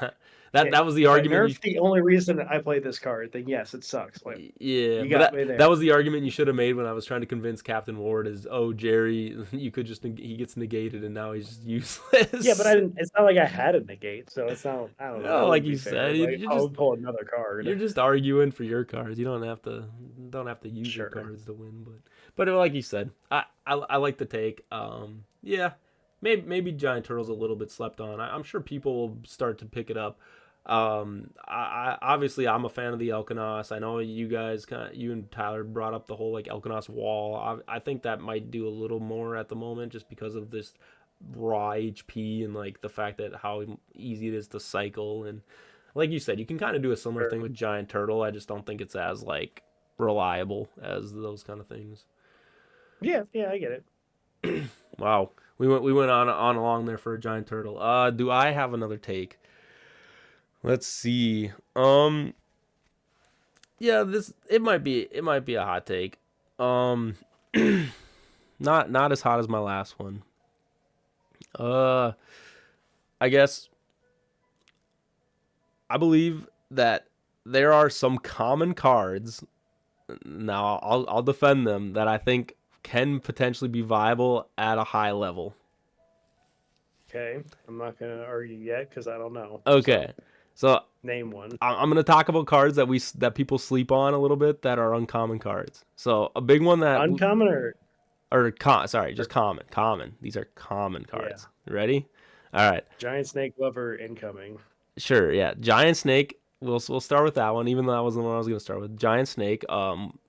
that was the if I argument you. nerf the only reason I play this card, then yes, it sucks. Like, Yeah, you but got me that there. was the argument you should have made when I was trying to convince Captain Ward is, oh, Jerry, you could just, he gets negated and now he's just Yeah, but useless. I didn't. It's not like I had a negate, so it's not. I don't know. No, That like wouldn't be you fair. said, Like, I'll pull another card. you're just arguing for your cards. You don't have to use your Sure. cards to win. But like you said, I like the take. Yeah, maybe Giant Turtle's a little bit slept on. I'm sure people will start to pick it up. Obviously I'm a fan of the Elkonos. I know you guys you and Tyler brought up the whole like Elkonos wall. I think that might do a little more at the moment just because of this raw HP and like the fact that how easy it is to cycle, and like you said, you can kind of do a similar thing Sure. with Giant Turtle. I just don't think it's as like reliable as those kind of things. Yeah, yeah, I get it. Wow, we went on along there for a Giant Turtle. Do I have another take? Let's see. Yeah, this it might be a hot take. Um, not as hot as my last one. Uh, I guess I believe that there are some common cards. Now I'll defend them, that I think can potentially be viable at a high level. Okay, I'm not gonna argue yet because I don't know. So Okay, so name one. I'm gonna talk about cards that people sleep on a little bit, that are uncommon cards. So a big one Uncommon sorry, just or common. These are common yeah. cards. Ready? All right. Giant Snake Lover incoming. Sure, yeah. Giant Snake. We'll start with that one, even though that wasn't the one I was gonna start with. Giant Snake.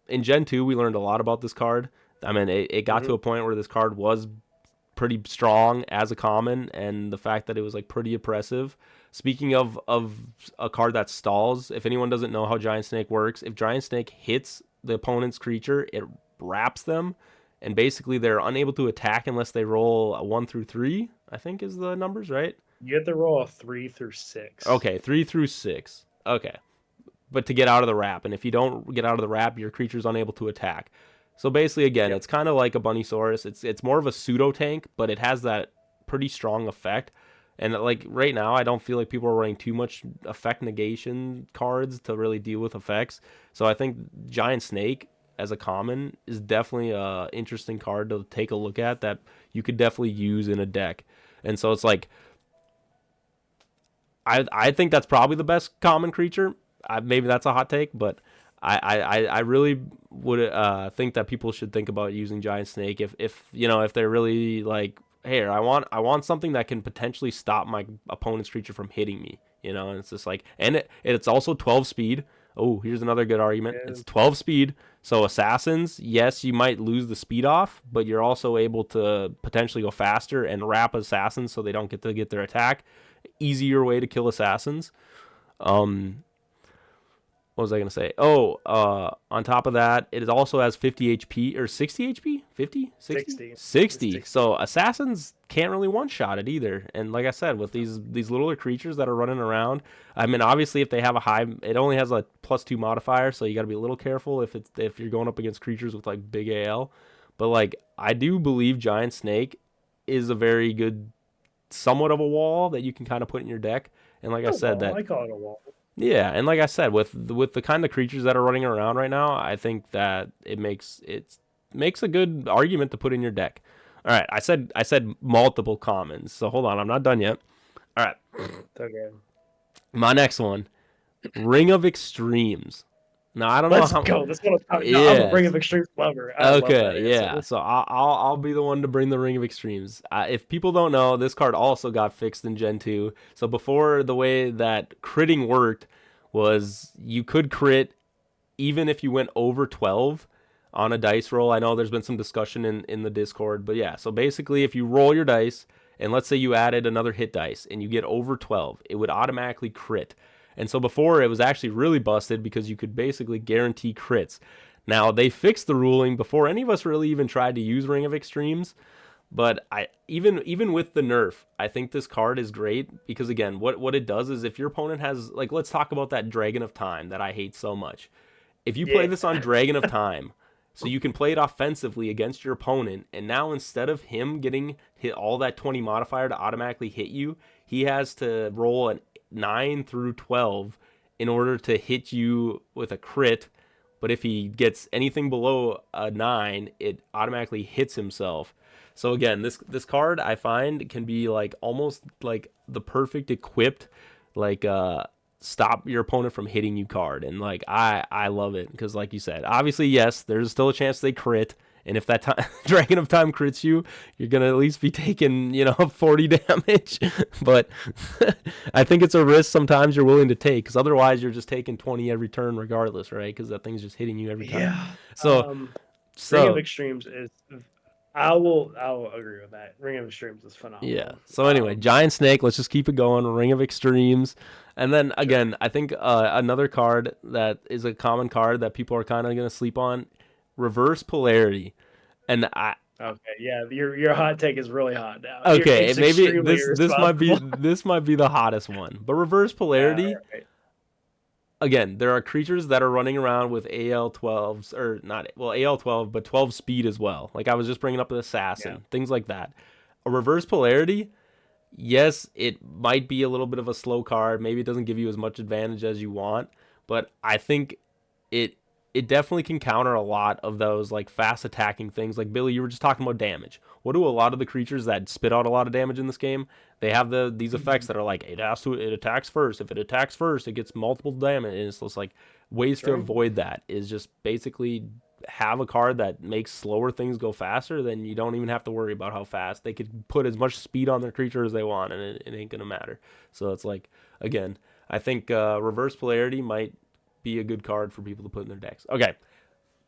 In Gen 2, we learned a lot about this card. I mean, it got to Hmm. a point where this card was pretty strong as a common, and the fact that it was like pretty oppressive. Speaking of a card that stalls, if anyone doesn't know how Giant Snake works, if Giant Snake hits the opponent's creature, it wraps them, and basically they're unable to attack unless they roll a 1 through 3. I think is the numbers, right? You have to roll a 3 through 6. Okay, 3 through 6. Okay, but to get out of the wrap, and if you don't get out of the wrap, your creature's unable to attack. So basically, again, Yep. it's kind of like a Bunnysaurus. It's more of a pseudo tank, but it has that pretty strong effect. And like right now, I don't feel like people are running too much effect negation cards to really deal with effects. So I think Giant Snake as a common is definitely a interesting card to take a look at that you could definitely use in a deck. And so it's like I think that's probably the best common creature. Maybe that's a hot take, but I really would think that people should think about using Giant Snake if if they're really like, hey, I want something that can potentially stop my opponent's creature from hitting me. And it's just like, and it's also 12 speed. Oh, here's another good argument. Yeah. It's 12 speed. So assassins, yes, you might lose the speed off, but you're also able to potentially go faster and wrap assassins so they don't get to get their attack. Easier way to kill assassins. Um, what was I gonna say? Oh, on top of that, it also has 50 HP or 60 HP, 50, 60, 60. 60. 60. So assassins can't really one shot it either. And like I said, with these littler creatures that are running around, I mean, obviously if they have a high, it only has a +2 modifier, so you got to be a little careful if you're going up against creatures with like big AL. But like I do believe Giant Snake is a very good, somewhat of a wall that you can kind of put in your deck. And like I A said, wall. that I call it a wall. yeah, and like I said, with the kind of creatures that are running around right now, I think that it makes a good argument to put in your deck. All right, I said multiple commons, so hold on, I'm not done yet. All right, Okay. my next one, Ring of Extremes. Now I don't know Let's how. go. That's what I'm talking. No, I'm a Yeah. Ring of Extremes lover. I love that Okay, yeah. answer. So I'll be the one to bring the Ring of Extremes. If people don't know, this card also got fixed in Gen 2. So before, the way that critting worked was you could crit even if you went over 12 on a dice roll. I know there's been some discussion in the Discord, but yeah. So basically, if you roll your dice and let's say you added another hit dice and you get over 12, it would automatically crit. And so before, it was actually really busted because you could basically guarantee crits. Now they fixed the ruling before any of us really even tried to use Ring of Extremes. But I even with the nerf, I think this card is great because again, what it does is if your opponent has, like, let's talk about that Dragon of Time that I hate so much. If you play Yeah. this on Dragon of Time, so you can play it offensively against your opponent, and now instead of him getting hit all that 20 modifier to automatically hit you, he has to roll a 9 through 12 in order to hit you with a crit. But if he gets anything below a 9, it automatically hits himself. So again, this card I find can be like almost like the perfect equipped, like stop your opponent from hitting you card. And like I love it because like you said, obviously yes, there's still a chance they crit. And if that time, Dragon of Time crits you, you're gonna at least be taking 40 damage. But I think it's a risk sometimes you're willing to take because otherwise you're just taking 20 every turn regardless, right? Because that thing's just hitting you every time. Yeah. So Ring of so Extremes is. I will agree with that. Ring of Extremes is yeah. phenomenal. So anyway, Giant Snake. Let's just keep it going. Ring of Extremes, and then Sure. again, I think another card that is a common card that people are kind of gonna sleep on, Reverse Polarity, and I. Okay. Yeah. Your hot take is really hot now. Okay, It's maybe extremely this might be irresponsible. the hottest one. But Reverse Yeah. Polarity, Right. again, there are creatures that are running around with AL12s or not, well, AL12 but 12 speed as well. Like I was just bringing up the Yeah. assassin, things like that. A Reverse Polarity, yes, it might be a little bit of a slow card. Maybe it doesn't give you as much advantage as you want, but I think it it definitely can counter a lot of those like fast attacking things. Like Billy, you were just talking about damage. What do a lot of the creatures that spit out a lot of damage in this game? They have these effects Mhm. that are like it attacks first. If it attacks first, it gets multiple damage. And it's just like ways to Sure. avoid that is just basically have a card that makes slower things go faster. Then you don't even have to worry about how fast they could put as much speed on their creature as they want, and it ain't gonna matter. So it's like, again, I think Reverse Polarity might be a good card for people to put in their decks. Okay,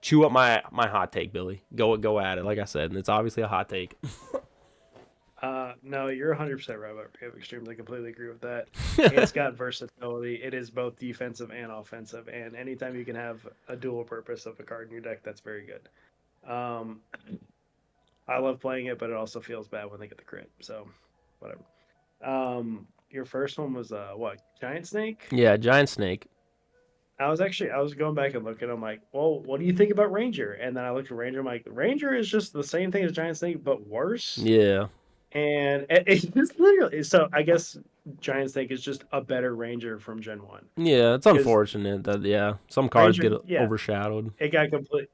chew up my hot take, Billy. Go at it. Like I said, and it's obviously a hot take. No, you're 100% right about Ring of Extremes. I completely agree with that. It's got versatility. It is both defensive and offensive, and anytime you can have a dual purpose of a card in your deck, that's very good. Um, I love playing it, but it also feels bad when they get the crit. So, whatever. Your first one was what? Giant Snake? Yeah, Giant Snake. I was going back and looking. I'm like, well, what do you think about Ranger? And then I looked at Ranger. I'm like, Ranger is just the same thing as Giant Snake, but worse. Yeah, And it's just literally, so I guess Giant Snake is just a better Ranger from Gen 1. Yeah, it's Because unfortunate that some cards Ranger, get yeah, overshadowed. it got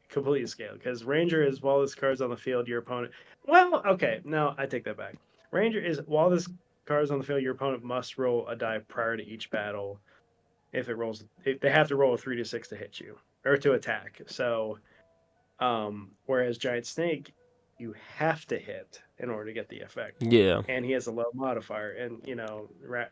completely scaled. Because Ranger is while this card's on the field, your opponent. Well, okay, no, I take that back. Ranger is while this card is on the field, your opponent must roll a die prior to each battle. If it rolls, they have to roll a 3 to 6 to hit you or to attack. So, whereas Giant Snake, you have to hit in order to get the effect. Yeah. And he has a low modifier. And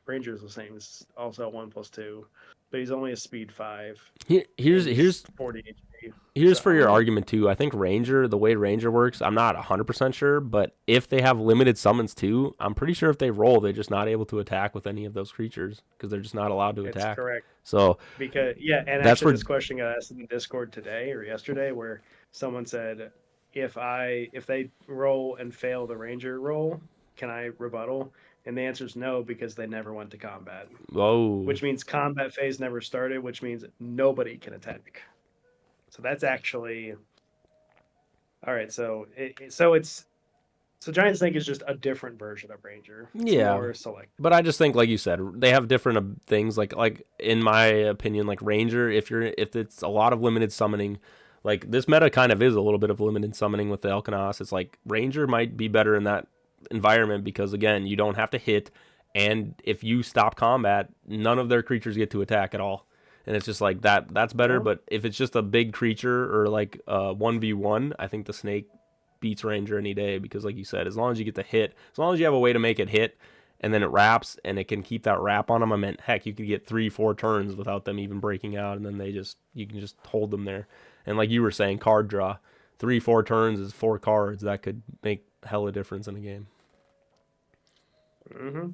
Ranger's the same. It's also 1+2, but he's only a speed 5, Here's and he's here's 40 HP. Here's for your So argument too. I think Ranger, the way Ranger works, I'm not 100% sure, but if they have limited summons too, I'm pretty sure if they roll, they're just not able to attack with any of those creatures because they're just not allowed to it's attack. correct. So Because and that's actually where, this question got asked in the Discord today or yesterday, where someone said, if they roll and fail the Ranger roll, can I rebuttal? And the answer is no, because they never went to combat, whoa, which means combat phase never started, which means nobody can attack. So that's actually all right. So Giant Snake is just a different version of Ranger. It's yeah. more select. But I just think, like you said, they have different things. Like in my opinion, like Ranger, if it's a lot of limited summoning, like this meta kind of is a little bit of limited summoning with the Elkanos. It's like Ranger might be better in that environment because again, you don't have to hit, and if you stop combat, none of their creatures get to attack at all. And it's just like that. That's better. Yeah. But if it's just a big creature or like 1v1, I think the snake beats Ranger any day because, like you said, as long as you get the hit, as long as you have a way to make it hit, and then it wraps and it can keep that wrap on them. I meant, heck, you could get 3-4 turns without them even breaking out, and then you can just hold them there. And like you were saying, card draw, 3-4 turns is 4 cards that could make hella difference in a game. Mm-hmm.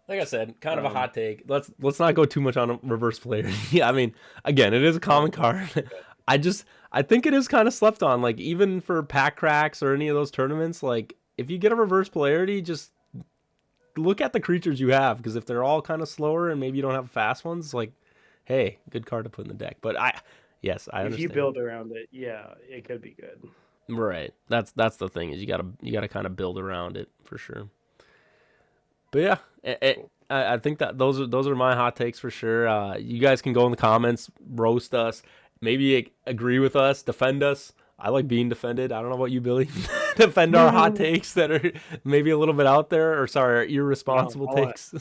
Like I said, kind of a hot take. Let's not go too much on a reverse player. Yeah, I mean, again, it is a common card. I think it is kind of slept on. Like even for pack cracks or any of those tournaments, like if you get a reverse polarity, just look at the creatures you have because if they're all kind of slower and maybe you don't have fast ones, it's like, hey, good card to put in the deck. But I understand. If you build around it, yeah, it could be good. Right. That's the thing is you gotta kind of build around it for sure. But yeah, I think that those are my hot takes for sure. You guys can go in the comments, roast us, maybe agree with us, defend us. I like being defended. I don't know about you, Billy. Defend our hot takes that are maybe a little bit out there, or sorry, our irresponsible takes.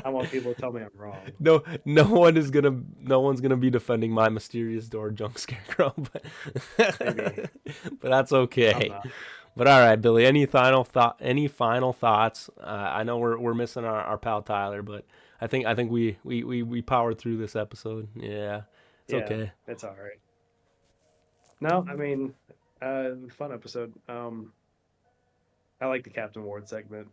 I want people to tell me I'm wrong. No one's gonna be defending my mysterious door junk scarecrow, but that's okay. But all right, Billy. Any final thoughts? I know we're missing our pal Tyler, but I think we powered through this episode. Yeah, it's okay. It's all right. No, I mean, fun episode. I like the Captain Ward segment.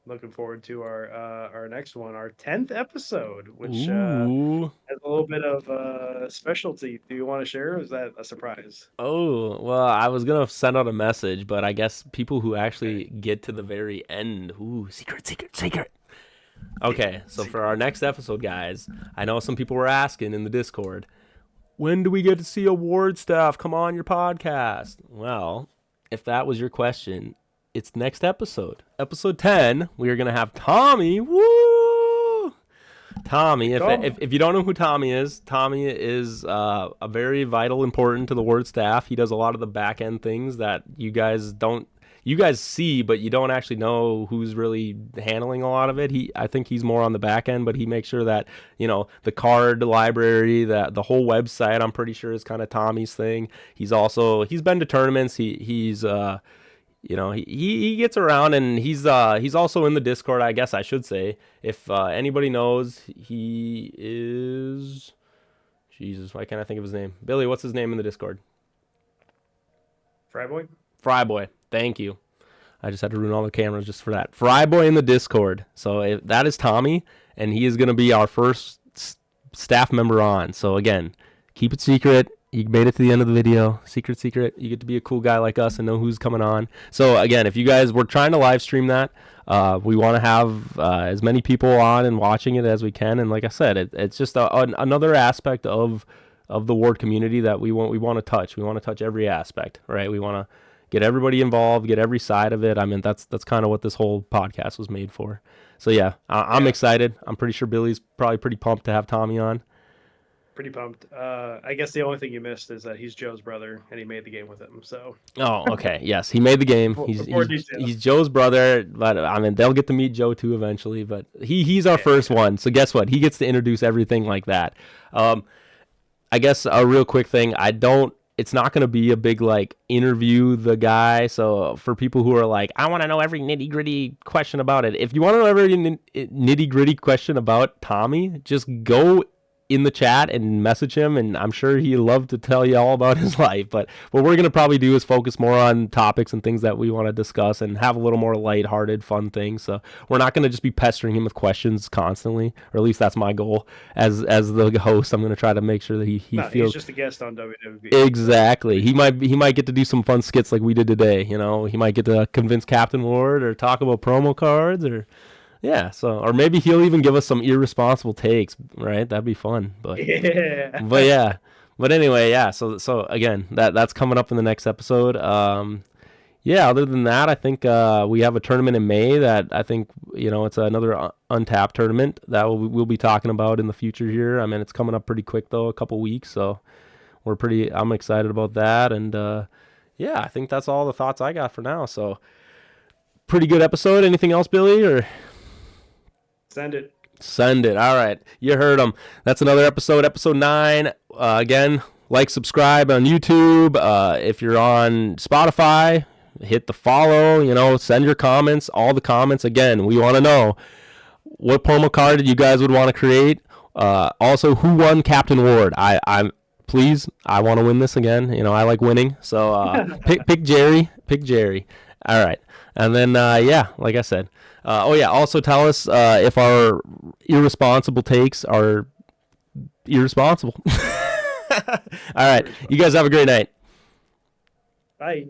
Looking forward to our next one, our 10th episode, which has a little bit of specialty. Do you want to share, or is that a surprise? Oh, well, I was gonna send out a message, but I guess people who actually get to the very end. Ooh, secret. Okay, so for our next episode, guys, I know some people were asking in the Discord, when do we get to see award staff come on your podcast? Well, if that was your question, it's next episode. Episode 10, we are going to have Tommy. Woo! Tommy, if you don't know who Tommy is a very vital, important to the word staff. He does a lot of the back end things that you guys see, but you don't actually know who's really handling a lot of it. I think he's more on the back end, but he makes sure that, the card library, the whole website, I'm pretty sure is kind of Tommy's thing. He's been to tournaments. He gets around, and he's also in the Discord, I guess I should say. If anybody knows, he is, Jesus, why can't I think of his name? Billy, what's his name in the Discord? Fryboy. Thank you. I just had to ruin all the cameras just for that. Fryboy in the Discord. So that is Tommy, and he is going to be our first staff member on. So again, keep it secret. You made it to the end of the video. Secret. You get to be a cool guy like us and know who's coming on. So again, if you guys were trying to live stream that, we want to have as many people on and watching it as we can. And like I said, it's just another aspect of the Ward community that we want to touch. We want to touch every aspect, right? We want to get everybody involved, get every side of it. I mean, that's kind of what this whole podcast was made for. So yeah, I'm excited. I'm pretty sure Billy's probably pretty pumped to have Tommy on. Pretty pumped. I guess the only thing you missed is that he's Joe's brother and he made the game with him. So. Oh, okay. Yes, he made the game. He's Joe's brother, but I mean they'll get to meet Joe too eventually. But he's our first one, so guess what? He gets to introduce everything like that. I guess a real quick thing. It's not going to be a big like interview the guy. So for people who are like, I want to know every nitty gritty question about it. If you want to know every nitty gritty question about Tommy, just go in the chat and message him, and I'm sure he'd love to tell you all about his life. But what we're going to probably do is focus more on topics and things that we want to discuss and have a little more lighthearted, fun things. So we're not going to just be pestering him with questions constantly, or at least that's my goal as the host. I'm going to try to make sure that he feels he's just a guest on WWB. Exactly. He might get to do some fun skits like we did today. You know, he might get to convince Captain Ward or talk about promo cards or. Yeah, or maybe he'll even give us some irresponsible takes, right? That'd be fun. But anyway, yeah. So again, that's coming up in the next episode. Other than that, I think we have a tournament in May that I think it's another untapped tournament that we'll be talking about in the future here. I mean, it's coming up pretty quick though, a couple weeks, so I'm excited about that, and I think that's all the thoughts I got for now. So pretty good episode. Anything else, Billy, or? Send it. All right. You heard him. That's another episode 9. Again, like, subscribe on YouTube. If you're on Spotify, hit the follow, send your comments, all the comments. Again, we want to know what promo card you guys would want to create. Also, who won Captain Ward? I want to win this again. I like winning. So pick Jerry. All right. And then, like I said, also tell us if our irresponsible takes are irresponsible. All right. You guys have a great night. Bye.